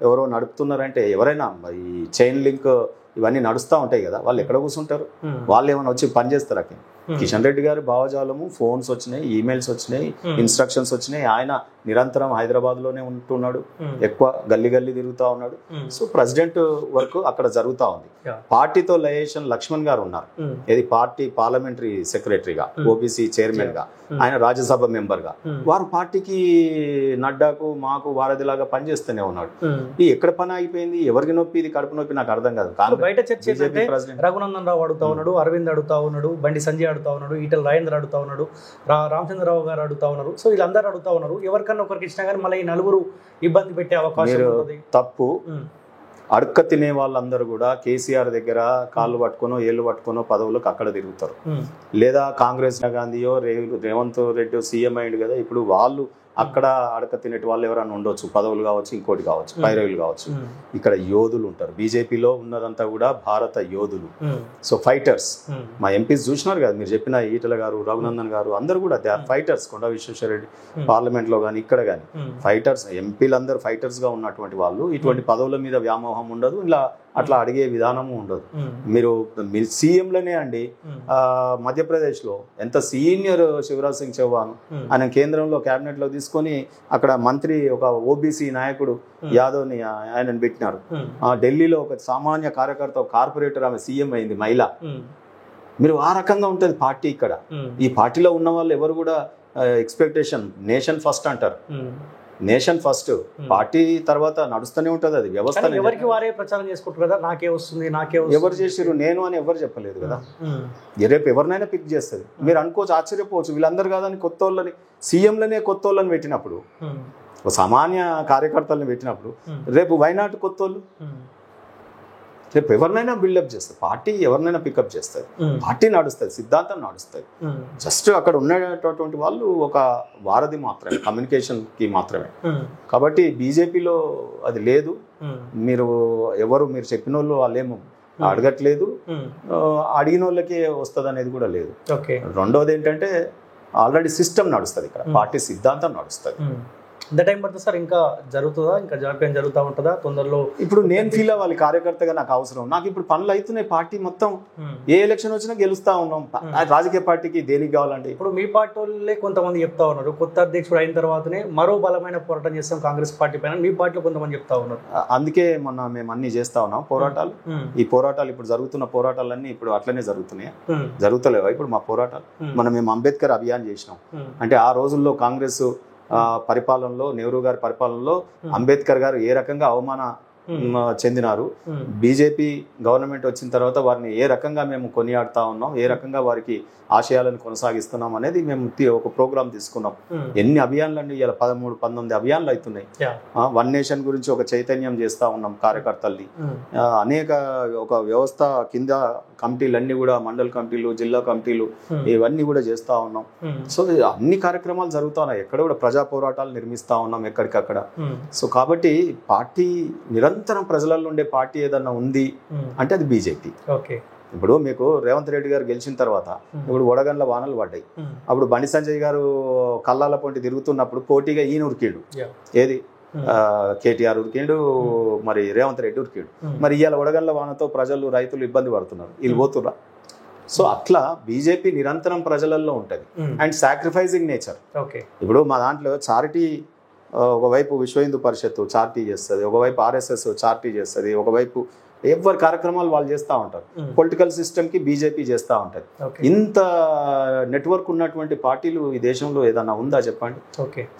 ఎవరో నడుపుతున్నారంటే, ఎవరైనా ఈ చైన్ లింక్ ఇవన్నీ నడుస్తూ ఉంటాయి కదా, వాళ్ళు ఎక్కడ కూర్చుంటారు? వాళ్ళు ఏమైనా వచ్చి పని చేస్తారు అక్కడ. కిషన్ రెడ్డి గారి భావజాలము, ఫోన్స్ వచ్చినాయి, ఈమెయిల్స్ వచ్చినాయి, ఇన్స్ట్రక్షన్స్ వచ్చినాయి. ఆయన నిరంతరం హైదరాబాద్ లోనే ఉంటున్నాడు, ఎక్కువ గల్లీ తిరుగుతా ఉన్నాడు. సో ప్రెసిడెంట్ వర్క్ అక్కడ జరుగుతూ ఉంది. పార్టీతో లయేషన్ లక్ష్మణ్ గారు ఉన్నారు, ఇది పార్టీ పార్లమెంటరీ సెక్రటరీగా, ఓబీసీ చైర్మన్ గా, ఆయన రాజ్యసభ మెంబర్ గా. వారు పార్టీకి, నడ్డాకు, మాకు వారధిలాగా పనిచేస్తూనే ఉన్నాడు. ఈ ఎక్కడ పని అయిపోయింది? ఎవరికి నొప్పి? ఇది కడుపు నొప్పి నాకు అర్థం కాదు. బయట చర్చ రఘునందన్ రావు అడుగుతా ఉన్నాడు, అరవింద్ అడుగుతా ఉన్నాడు, బండి సంజయ్ అడుగుతా ఉన్నాడు, ఈటల రాజేంద్ర అడుగుతా ఉన్నాడు, రామచంద్రరావు గారు అడుగుతా ఉన్నారు. సో వీళ్ళందరూ అడుగుతా ఉన్నారు. ఎవరికన్నా ఒకరికి ఇచ్చినా కానీ మళ్ళీ ఈ 4 ఇబ్బంది పెట్టే అవకాశం ఉంది. తప్పు. అడుక్క తినే వాళ్ళందరూ కూడా కేసీఆర్ దగ్గర కాళ్ళు పట్టుకునో, ఏళ్ళు పట్టుకునో పదవులకు అక్కడ తిరుగుతారు. లేదా కాంగ్రెస్ గాంధీయో, రేవంత్ రెడ్డి సీఎం అయ్యిండు కదా, ఇప్పుడు వాళ్ళు అక్కడ అడక తినేటి వాళ్ళు ఎవరైనా ఉండొచ్చు, పదవులు కావచ్చు, ఇంకోటి కావచ్చు, పైరవులు కావచ్చు. ఇక్కడ యోధులు ఉంటారు. బీజేపీలో ఉన్నదంతా కూడా భారత యోధులు. So fighters. మా ఎంపీస్ చూసినారు కదా, మీరు చెప్పిన ఈటల గారు, రఘునందన్ గారు, అందరూ కూడా they are fighters. Konda Vishweshwar Reddy parliament లో కానీ, ఇక్కడ కానీ ఫైటర్స్. ఎంపీలందరూ ఫైటర్స్ గా ఉన్నటువంటి వాళ్ళు. ఇటువంటి పదవుల మీద వ్యామోహం ఉండదు, ఇలా అట్లా అడిగే విధానము ఉండదు. మీరు సీఎంలోనే అండి, మధ్యప్రదేశ్ లో ఎంత సీనియర్ శివరాజ్ సింగ్ చౌహాన్, ఆయన కేంద్రంలో క్యాబినెట్ లో తీసుకొని అక్కడ మంత్రి, ఒక ఓబీసీ నాయకుడు యాదవ్ ని ఆయనను పెట్టినారు. ఢిల్లీలో ఒక సామాన్య కార్యకర్త, కార్పొరేటర్, ఆమె సీఎం అయింది, మహిళ. మీరు ఆ రకంగా ఉంటుంది పార్టీ ఇక్కడ. ఈ పార్టీలో ఉన్న వాళ్ళు ఎవరు కూడా ఎక్స్పెక్టేషన్ నేషన్ ఫస్ట్ అంటారు. నేషన్ ఫస్ట్, పార్టీ తర్వాత నడుస్తూనే ఉంటది అది వ్యవస్థ. ఎవరికి వారే ప్రచారం చేసుకుంటారు కదా, నాకే వస్తుంది, నాకే వస్తుంది. ఎవరు చేసిరు? నేను అని ఎవరు చెప్పలేదు కదా. రేపు ఎవరినైనా పిక్ చేస్తుంది. మీరు అనుకోవచ్చు, ఆశ్చర్యపోవచ్చు, వీళ్ళందరూ కాదని కొత్త వాళ్ళని, సీఎంలనే కొత్త వాళ్ళని పెట్టినప్పుడు, ఒక సామాన్య కార్యకర్తలను పెట్టినప్పుడు, రేపు వైనాట్ కొత్త వాళ్ళు, రేపు ఎవరినైనా బిల్డప్ చేస్తారు. పార్టీ ఎవరినైనా పికప్ చేస్తారు. పార్టీ నడుస్తుంది, సిద్ధాంతం నడుస్తుంది. జస్ట్ అక్కడ ఉన్నటువంటి వాళ్ళు ఒక వారధి మాత్రమే, కమ్యూనికేషన్ కి మాత్రమే. కాబట్టి బీజేపీలో అది లేదు. మీరు చెప్పిన వాళ్ళు వాళ్ళేమో అడగట్లేదు, అడిగిన వాళ్ళకే వస్తుంది అనేది కూడా లేదు. రెండోది ఏంటంటే ఆల్రెడీ సిస్టమ్ నడుస్తుంది ఇక్కడ, పార్టీ సిద్ధాంతం నడుస్తుంది. ఎంత టైం పడుతుంది సార్? ఇంకా జరుగుతుందా? ఇంకా జాప్యం జరుగుతూ ఉంటుందా తొందరలో? ఇప్పుడు నేను ఫీల్ అవ్వాలి కార్యకర్తగా, నాకు అవసరం, నాకు ఇప్పుడు పనులు అవుతున్నాయి, పార్టీ మొత్తం ఏ ఎలక్షన్ వచ్చినా గెలుస్తా ఉన్నాం. రాజకీయ పార్టీకి దేనికి కావాలండి? ఇప్పుడు మీ పార్టీ వాళ్ళే కొంతమంది చెప్తా ఉన్నారు, కొత్త అధ్యక్షుడు అయిన తర్వాతనే మరో బలమైన పోరాటం చేస్తాం కాంగ్రెస్ పార్టీ పైన, మీ పార్టీలో కొంతమంది చెప్తా ఉన్నారు. అందుకే మొన్న మేము అన్ని చేస్తా ఉన్నాం పోరాటాలు. ఈ పోరాటాలు ఇప్పుడు జరుగుతున్న పోరాటాలన్నీ ఇప్పుడు అట్లనే జరుగుతున్నాయి, జరుగుతలేవా ఇప్పుడు మా పోరాటాలు? మేము అంబేద్కర్ అభియాన్ చేసినాం. అంటే ఆ రోజుల్లో కాంగ్రెస్ పరిపాలనలో, నెహ్రూ గారి పరిపాలనలో అంబేద్కర్ గారు ఏ రకంగా అవమాన చెందినారు, బీజేపీ గవర్నమెంట్ వచ్చిన తర్వాత వారిని ఏ రకంగా మేము కొనియాడుతా ఉన్నాం, ఏ రకంగా వారికి ఆశయాలను కొనసాగిస్తున్నాం అనేది మేము ఒక ప్రోగ్రామ్ తీసుకున్నాం. ఎన్ని అభియాన్లు అండి, ఇలా 13-19 అభియాన్లు అవుతున్నాయి. వన్ నేషన్ గురించి ఒక చైతన్యం చేస్తా ఉన్నాం కార్యకర్తల్ని. అనేక ఒక వ్యవస్థ కింద కమిటీలన్నీ కూడా, మండల కమిటీలు, జిల్లా కమిటీలు, ఇవన్నీ కూడా చేస్తా ఉన్నాం. సో అన్ని కార్యక్రమాలు జరుగుతున్నాయి, ఎక్కడ కూడా ప్రజా పోరాటాలు నిర్మిస్తా ఉన్నాం ఎక్కడికక్కడ. సో కాబట్టి పార్టీ నిరంతరం ప్రజలలో ఉండే పార్టీ ఏదన్నా ఉంది అంటే అది బీజేపీ. ఇప్పుడు మీకు రేవంత్ రెడ్డి గారు గెలిచిన తర్వాత ఇప్పుడు వడగండ్ల వానలు పడ్డాయి. అప్పుడు బండి సంజయ్ గారు కల్లాల పొంటి తిరుగుతున్నప్పుడు పోటీగా ఈయన ఉరికిండు, ఏది కేటీఆర్ ఉరికిండు, మరి రేవంత్ రెడ్డి ఉరికిండు. మరి ఇవాళ వడగండ్ల వానతో ప్రజలు, రైతులు ఇబ్బంది పడుతున్నారు, వీళ్ళు పోతుర్రా? సో అట్లా బీజేపీ నిరంతరం ప్రజలలో ఉంటుంది అండ్ సాక్రిఫైజింగ్ నేచర్. ఇప్పుడు మా దాంట్లో చారిటీ, ఒకవైపు విశ్వ హిందూ పరిషత్తు చారిటీ చేస్తుంది, ఒకవైపు ఆర్ఎస్ఎస్ చారిటీ చేస్తుంది, ఒకవైపు ఎవరి కార్యక్రమాలు వాళ్ళు చేస్తూ ఉంటారు. పొలిటికల్ సిస్టమ్ కి బీజేపీ చేస్తూ ఉంటుంది. ఇంత నెట్వర్క్ ఉన్నటువంటి పార్టీలు ఈ దేశంలో ఏదన్నా ఉందా చెప్పండి?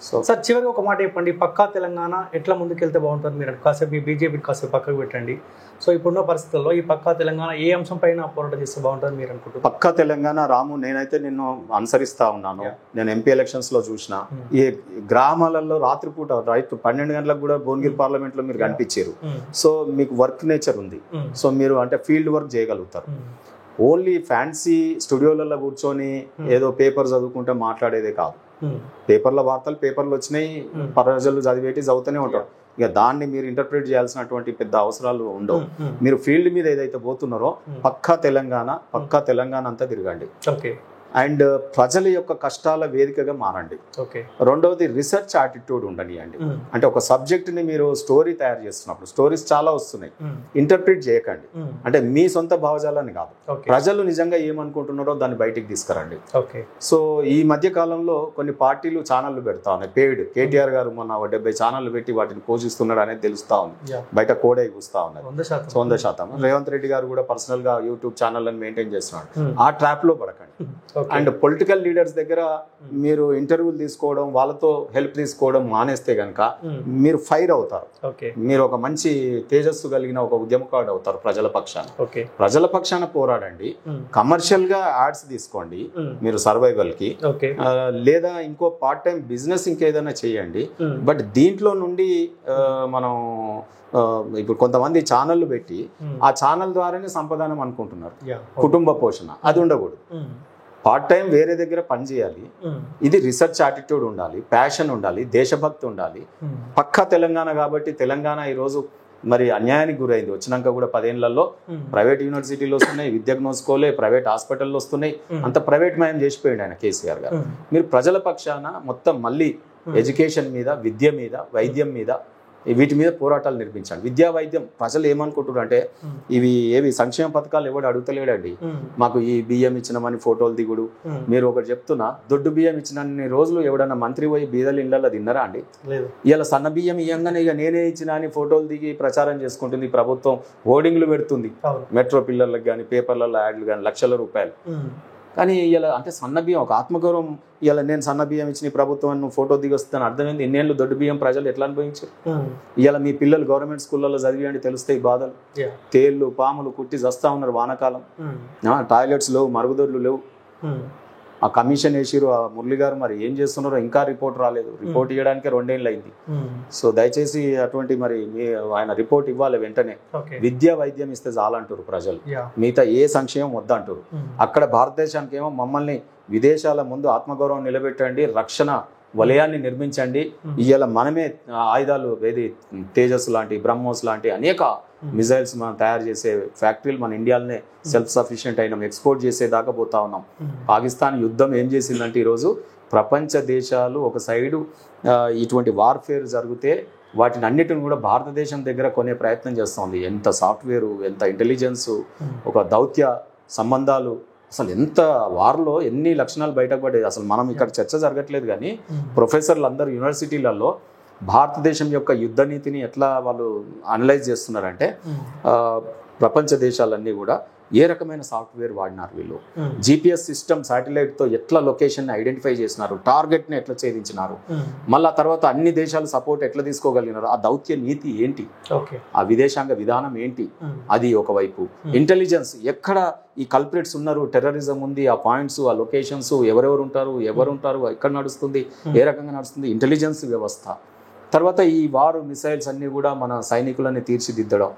సో సార్ చివరికి ఒక మాట చెప్పండి, పక్కా తెలంగాణ ఎట్లా ముందుకెళ్తే బాగుంటుంది? మీరు కాసేపు బీజేపీ కాసేపు పక్కకు పెట్టండి. సో ఇప్పుడున్న పరిస్థితుల్లో ఈ పక్కా తెలంగాణ ఏ అంశం పైన పోరాటం చేస్తే బాగుంటుంది మీరు అనుకుంటున్నారు? పక్కా తెలంగాణ రాము, నేనైతే నిన్ను అనుసరిస్తా ఉన్నాను. నేను ఎంపీ ఎలక్షన్స్ లో చూసిన ఈ గ్రామాలలో రాత్రిపూట రైట్ 12 గంటలకు కూడా భువనగిరి పార్లమెంట్ లో మీరు కనిపించారు. సో మీకు వర్క్ నేచర్ ఉంది, సో మీరు అంటే ఫీల్డ్ వర్క్ చేయగలుగుతారు. ఓన్లీ ఫ్యాన్సీ స్టూడియోలలో కూర్చొని ఏదో పేపర్ చదువుకుంటే మాట్లాడేదే కాదు. పేపర్ల వార్తలు పేపర్లు వచ్చినాయి, ప్రజలు చదివేటి ఉంటారు. ఇక దాన్ని మీరు ఇంటర్ప్రిట్ చేయాల్సినటువంటి పెద్ద అవసరాలు ఉండవు. మీరు ఫీల్డ్ మీద ఏదైతే పోతున్నారో పక్కా తెలంగాణ అంతా తిరగండి. అండ్ ప్రజల యొక్క కష్టాల వేదికగా మారండి. రెండవది రిసెర్చ్ యాటిట్యూడ్ ఉండనియండి. అంటే ఒక సబ్జెక్ట్ ని మీరు స్టోరీ తయారు చేస్తున్నప్పుడు, స్టోరీస్ చాలా వస్తున్నాయి, ఇంటర్ప్రిట్ చేయకండి. అంటే మీ సొంత భావజాలాన్ని కాదు, ప్రజలు నిజంగా ఏమనుకుంటున్నారో దాన్ని బయటికి తీసుకురండి. సో ఈ మధ్య కాలంలో కొన్ని పార్టీలు ఛానళ్లు పెడతా ఉన్నాయి, పెయిడ్. కేటీఆర్ గారు మొన్న 70 ఛానళ్లు పెట్టి వాటిని పోషిస్తున్నాడు అనేది తెలుస్తా ఉంది, బయట కోడే కూస్తా ఉన్నది 100%. రేవంత్ రెడ్డి గారు కూడా పర్సనల్ గా యూట్యూబ్ ఛానల్ అని మెయింటైన్ చేస్తున్నాడు. ఆ ట్రాప్ లో పడకండి. అండ్ పొలిటికల్ లీడర్స్ దగ్గర మీరు ఇంటర్వ్యూలు తీసుకోవడం, వాళ్ళతో హెల్ప్ తీసుకోవడం మానేస్తే గనక మీరు ఫైర్ అవుతారు. మీరు ఒక మంచి తేజస్సు కలిగిన ఒక ఉద్యమకారుడు అవుతారు ప్రజల పక్షాన పోరాడండి. కమర్షియల్ గా యాడ్స్ తీసుకోండి మీరు సర్వైవల్ కి, లేదా ఇంకో పార్ట్ టైం బిజినెస్ ఇంకేదైనా చేయండి. బట్ దీంట్లో నుండి మనం ఇప్పుడు కొంతమంది ఛానళ్లు పెట్టి ఆ ఛానల్ ద్వారానే సంపాదనం అనుకుంటున్నారు, కుటుంబ పోషణ, అది ఉండకూడదు. పార్ట్ టైం వేరే దగ్గర పని చేయాలి. ఇది రిసెర్చ్ యాటిట్యూడ్ ఉండాలి, ప్యాషన్ ఉండాలి, దేశభక్తి ఉండాలి. పక్కా తెలంగాణ కాబట్టి తెలంగాణ ఈరోజు మరి అన్యాయానికి గురైంది. వచ్చినాక కూడా 10 ఏళ్లలో ప్రైవేట్ యూనివర్సిటీలు వస్తున్నాయి, విద్యకు నోసుకోలే, ప్రైవేట్ హాస్పిటల్లో వస్తున్నాయి, అంత ప్రైవేట్ మయం చేసిపోయింది ఆయన కేసీఆర్ గారు. మీరు ప్రజల పక్షాన మొత్తం మళ్ళీ ఎడ్యుకేషన్ మీద, విద్య మీద, వైద్యం మీద, వీటి మీద పోరాటాలు నిర్మించండి. విద్యా వైద్యం ప్రజలు ఏమనుకుంటున్నారు అంటే ఏవి సంక్షేమ పథకాలు ఎవడు అడుగుతలేడండి. మాకు ఈ బియ్యం ఇచ్చినామని ఫోటోలు దిగుడు. మీరు ఒకటి చెప్తున్నా, దొడ్డు బియ్యం ఇచ్చినన్ని రోజులు ఎవడన్నా మంత్రి పోయి బీదలు ఇళ్లలో తిన్నారా అండి? ఇలా సన్న బియ్యం ఇయ్యంగానే ఇక నేనే ఇచ్చిన అని ఫోటోలు దిగి ప్రచారం చేసుకుంటుంది ప్రభుత్వం, హోర్డింగ్లు పెడుతుంది మెట్రో పిల్లర్లకు కానీ, పేపర్లలో యాడ్లు కానీ, లక్షల రూపాయలు. కానీ ఇలా అంటే సన్న బియ్యం ఒక ఆత్మగౌరవం, ఇలా నేను సన్న బియ్యం ఇచ్చిన ప్రభుత్వం ఫోటో దిగి వస్తాను అర్థమైంది. ఇన్నేళ్ళు దొడ్డు బియ్యం ప్రజలు ఎట్లా అనుభవించారు? ఇలా మీ పిల్లలు గవర్నమెంట్ స్కూళ్ళలో చదివియండి, తెలుస్తాయి బాధలు. తేళ్లు పాములు కుట్టి చస్తా ఉన్నారు వానాకాలం, టాయిలెట్స్ లేవు, మరుగుదొడ్లు లేవు. ఆ కమిషన్ వేసిరు ఆ మురళి గారు, మరి ఏం చేస్తున్నారో ఇంకా రిపోర్ట్ రాలేదు. రిపోర్ట్ ఇవ్వడానికి 2 ఏళ్ళు అయింది. సో దయచేసి అటువంటి మరి ఆయన రిపోర్ట్ ఇవ్వాలి వెంటనే. విద్యా వైద్యం ఇస్తే చాలంటారు ప్రజలు, మిగతా ఏ సంక్షేమం వద్దంటారు. అక్కడ భారతదేశానికి ఏమో మమ్మల్ని విదేశాల ముందు ఆత్మగౌరవం నిలబెట్టండి, రక్షణ వలయాన్ని నిర్మించండి. ఇవాళ మనమే ఆయుధాలు, ఏది తేజస్ లాంటి, బ్రహ్మోస్ లాంటి అనేక మిజైల్స్ మనం తయారు చేసే ఫ్యాక్టరీలు మన ఇండియాలోనే సెల్ఫ్ సఫిషియెంట్ అయినాం, ఎక్స్పోర్ట్ చేసేదాకా పోతా ఉన్నాం. పాకిస్తాన్ యుద్ధం ఏం చేసిందంటే ఈరోజు ప్రపంచ దేశాలు ఒక సైడు ఇటువంటి వార్ఫేర్ జరిగితే వాటిని అన్నిటిని కూడా భారతదేశం దగ్గర కొనే ప్రయత్నం చేస్తుంది. ఎంత సాఫ్ట్వేరు, ఎంత ఇంటెలిజెన్సు, ఒక దౌత్య సంబంధాలు, అసలు ఎంత వార్లో ఎన్ని లక్షణాలు బయటకు పడేది. అసలు మనం ఇక్కడ చర్చ జరగట్లేదు కానీ ప్రొఫెసర్లు అందరూ యూనివర్సిటీలలో భారతదేశం యొక్క యుద్ధ నీతిని ఎట్లా వాళ్ళు అనలైజ్ చేస్తున్నారంటే ప్రపంచ దేశాలన్నీ కూడా ఏ రకమైన సాఫ్ట్వేర్ వాడినారు వీళ్ళు, GPS సిస్టమ్ శాటిలైట్తో ఎట్లా లొకేషన్ ఐడెంటిఫై చేసినారు, టార్గెట్ని ఎట్లా ఛేదించినారు, మళ్ళీ తర్వాత అన్ని దేశాలు సపోర్ట్ ఎట్లా తీసుకోగలిగినారు, ఆ దౌత్య నీతి ఏంటి, ఆ విదేశాంగ విధానం ఏంటి, అది ఒకవైపు. ఇంటెలిజెన్స్ ఎక్కడ ఈ కల్ప్రిట్స్ ఉన్నారు, టెర్రరిజం ఉంది, ఆ పాయింట్స్, ఆ లొకేషన్స్, ఎవరెవరు ఉంటారు, ఎక్కడ నడుస్తుంది, ఏ రకంగా నడుస్తుంది, ఇంటెలిజెన్స్ వ్యవస్థ. తర్వాత ఈ వారు మిసైల్స్ అన్ని కూడా మన సైనికులని తీర్చిదిద్దడం.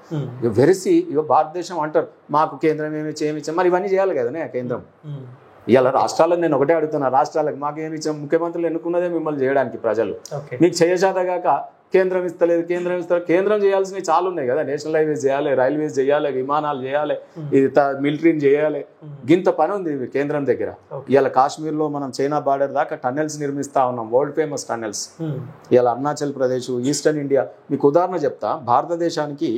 వెరసి ఇక భారతదేశం అంటారు మాకు కేంద్రం ఏమిచ్చాం, మరి ఇవన్నీ చేయాలి కదనే కేంద్రం. ఇలా రాష్ట్రాలకు నేను ఒకటే అడుగుతున్నా, రాష్ట్రాలకు మాకు ఏమిచ్చాం, ముఖ్యమంత్రులు ఎన్నుకున్నదే మిమ్మల్ని చేయడానికి ప్రజలు, మీకు చేయజాతగాక కేంద్రం ఇస్తలేదు, కేంద్రం చేయాల్సినవి చాలా ఉన్నాయి కదా. నేషనల్ హైవేస్ చేయాలి, రైల్వేస్ చేయాలి, విమానాలు చేయాలి, ఇది మిలిటరీని చేయాలి, గింత పని ఉంది కేంద్రం దగ్గర. ఇవాళ కాశ్మీర్లో మనం చైనా బార్డర్ దాకా టన్నెల్స్ నిర్మిస్తా ఉన్నాం, వరల్డ్ ఫేమస్ టన్నెల్స్. ఇవాళ అరుణాచల్ ప్రదేశ్, ఈస్టర్న్ ఇండియా, మీకు ఉదాహరణ చెప్తా, భారతదేశానికి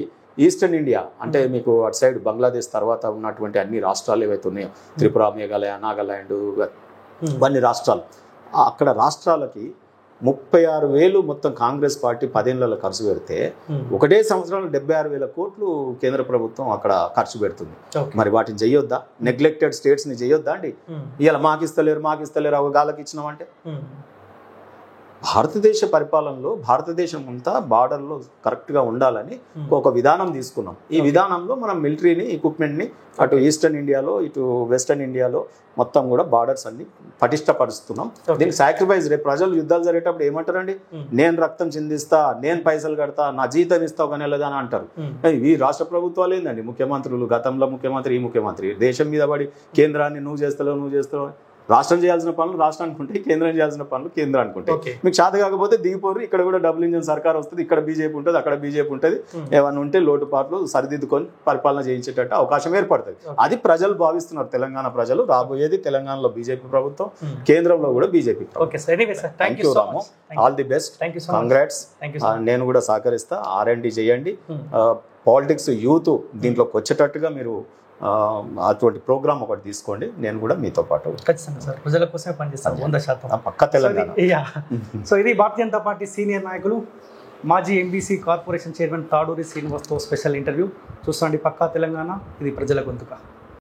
ఈస్టర్న్ ఇండియా అంటే మీకు అటు సైడ్ బంగ్లాదేశ్ తర్వాత ఉన్నటువంటి అన్ని రాష్ట్రాలు ఏవైతే ఉన్నాయో, త్రిపుర, మేఘాలయ, నాగాలాండ్, అన్ని రాష్ట్రాలు, అక్కడ రాష్ట్రాలకి 36,000 మొత్తం కాంగ్రెస్ పార్టీ 10 ఏళ్లలో ఖర్చు పెడితే ఒకటే సంవత్సరంలో 76,000 కోట్లు కేంద్ర ప్రభుత్వం అక్కడ ఖర్చు పెడుతుంది. మరి వాటిని చెయ్యొద్దా? నెగ్లెక్టెడ్ స్టేట్స్ ని చెయ్యొద్దా అండి? ఇలా మాకిస్తలేరు అవి గాలకి ఇచ్చినామంటే. భారతదేశ పరిపాలనలో భారతదేశం అంతా బార్డర్లో కరెక్ట్గా ఉండాలని ఒక విధానం తీసుకున్నాం. ఈ విధానంలో మనం మిలిటరీని, ఎక్విప్మెంట్ని అటు ఈస్టర్న్ ఇండియాలో ఇటు వెస్టర్న్ ఇండియాలో మొత్తం కూడా బార్డర్స్ అన్ని పటిష్టపరుస్తున్నాం. దీనికి సాక్రిఫైస్, రేపు ప్రజలు యుద్ధాలు జరిగేటప్పుడు ఏమంటారండి, నేను రక్తం చిందిస్తా, నేను పైసలు కడతా, నా జీతం ఇస్తా ఒక నెలదా అని అంటారు. ఈ రాష్ట్ర ప్రభుత్వాలు ఏందండి, ముఖ్యమంత్రులు, గతంలో ముఖ్యమంత్రి, ఈ ముఖ్యమంత్రి దేశం మీద పడి కేంద్రాన్ని నువ్వు చేస్తావు, రాష్ట్రం చేయాల్సిన పనులు రాష్ట్రానికి ఉంటాయి, కేంద్రం చేయాల్సిన పనులు కేంద్రానికి ఉంటాయి. మీకు చేత కాకపోతే దిగిపోరు, ఇక్కడ కూడా డబుల్ ఇంజన్ సర్కార్ వస్తుంది, ఇక్కడ బీజేపీ ఉంటుంది, అక్కడ బీజేపీ ఉంటుంది, ఏమన్నా ఉంటే లోటుపాట్లు సరిదిద్దుకొని పరిపాలన చేయించేటట్టు అవకాశం ఏర్పడుతుంది. అది ప్రజలు భావిస్తున్నారు, తెలంగాణ ప్రజలు. రాబోయేది తెలంగాణలో బీజేపీ ప్రభుత్వం, కేంద్రంలో కూడా BJP. All the best, congrats. నేను కూడా సహకరిస్తా, R&D చేయండి, పాలిటిక్స్ యూత్ దీంట్లోకి వచ్చేటట్టుగా మీరు అటువంటి ప్రోగ్రామ్ ఒకటి తీసుకోండి. నేను కూడా మీతో పాటు ఖచ్చితంగా సార్ ప్రజల కోసమే పనిచేస్తాను 100%. పక్క తెలంగాణ. సో ఇది భారతీయ జనతా పార్టీ సీనియర్ నాయకులు, మాజీ MBC కార్పొరేషన్ చైర్మన్ తాడూరి శ్రీనివాస్తో స్పెషల్ ఇంటర్వ్యూ. చూసుకోండి, పక్కా తెలంగాణ, ఇది ప్రజల గొంతుక.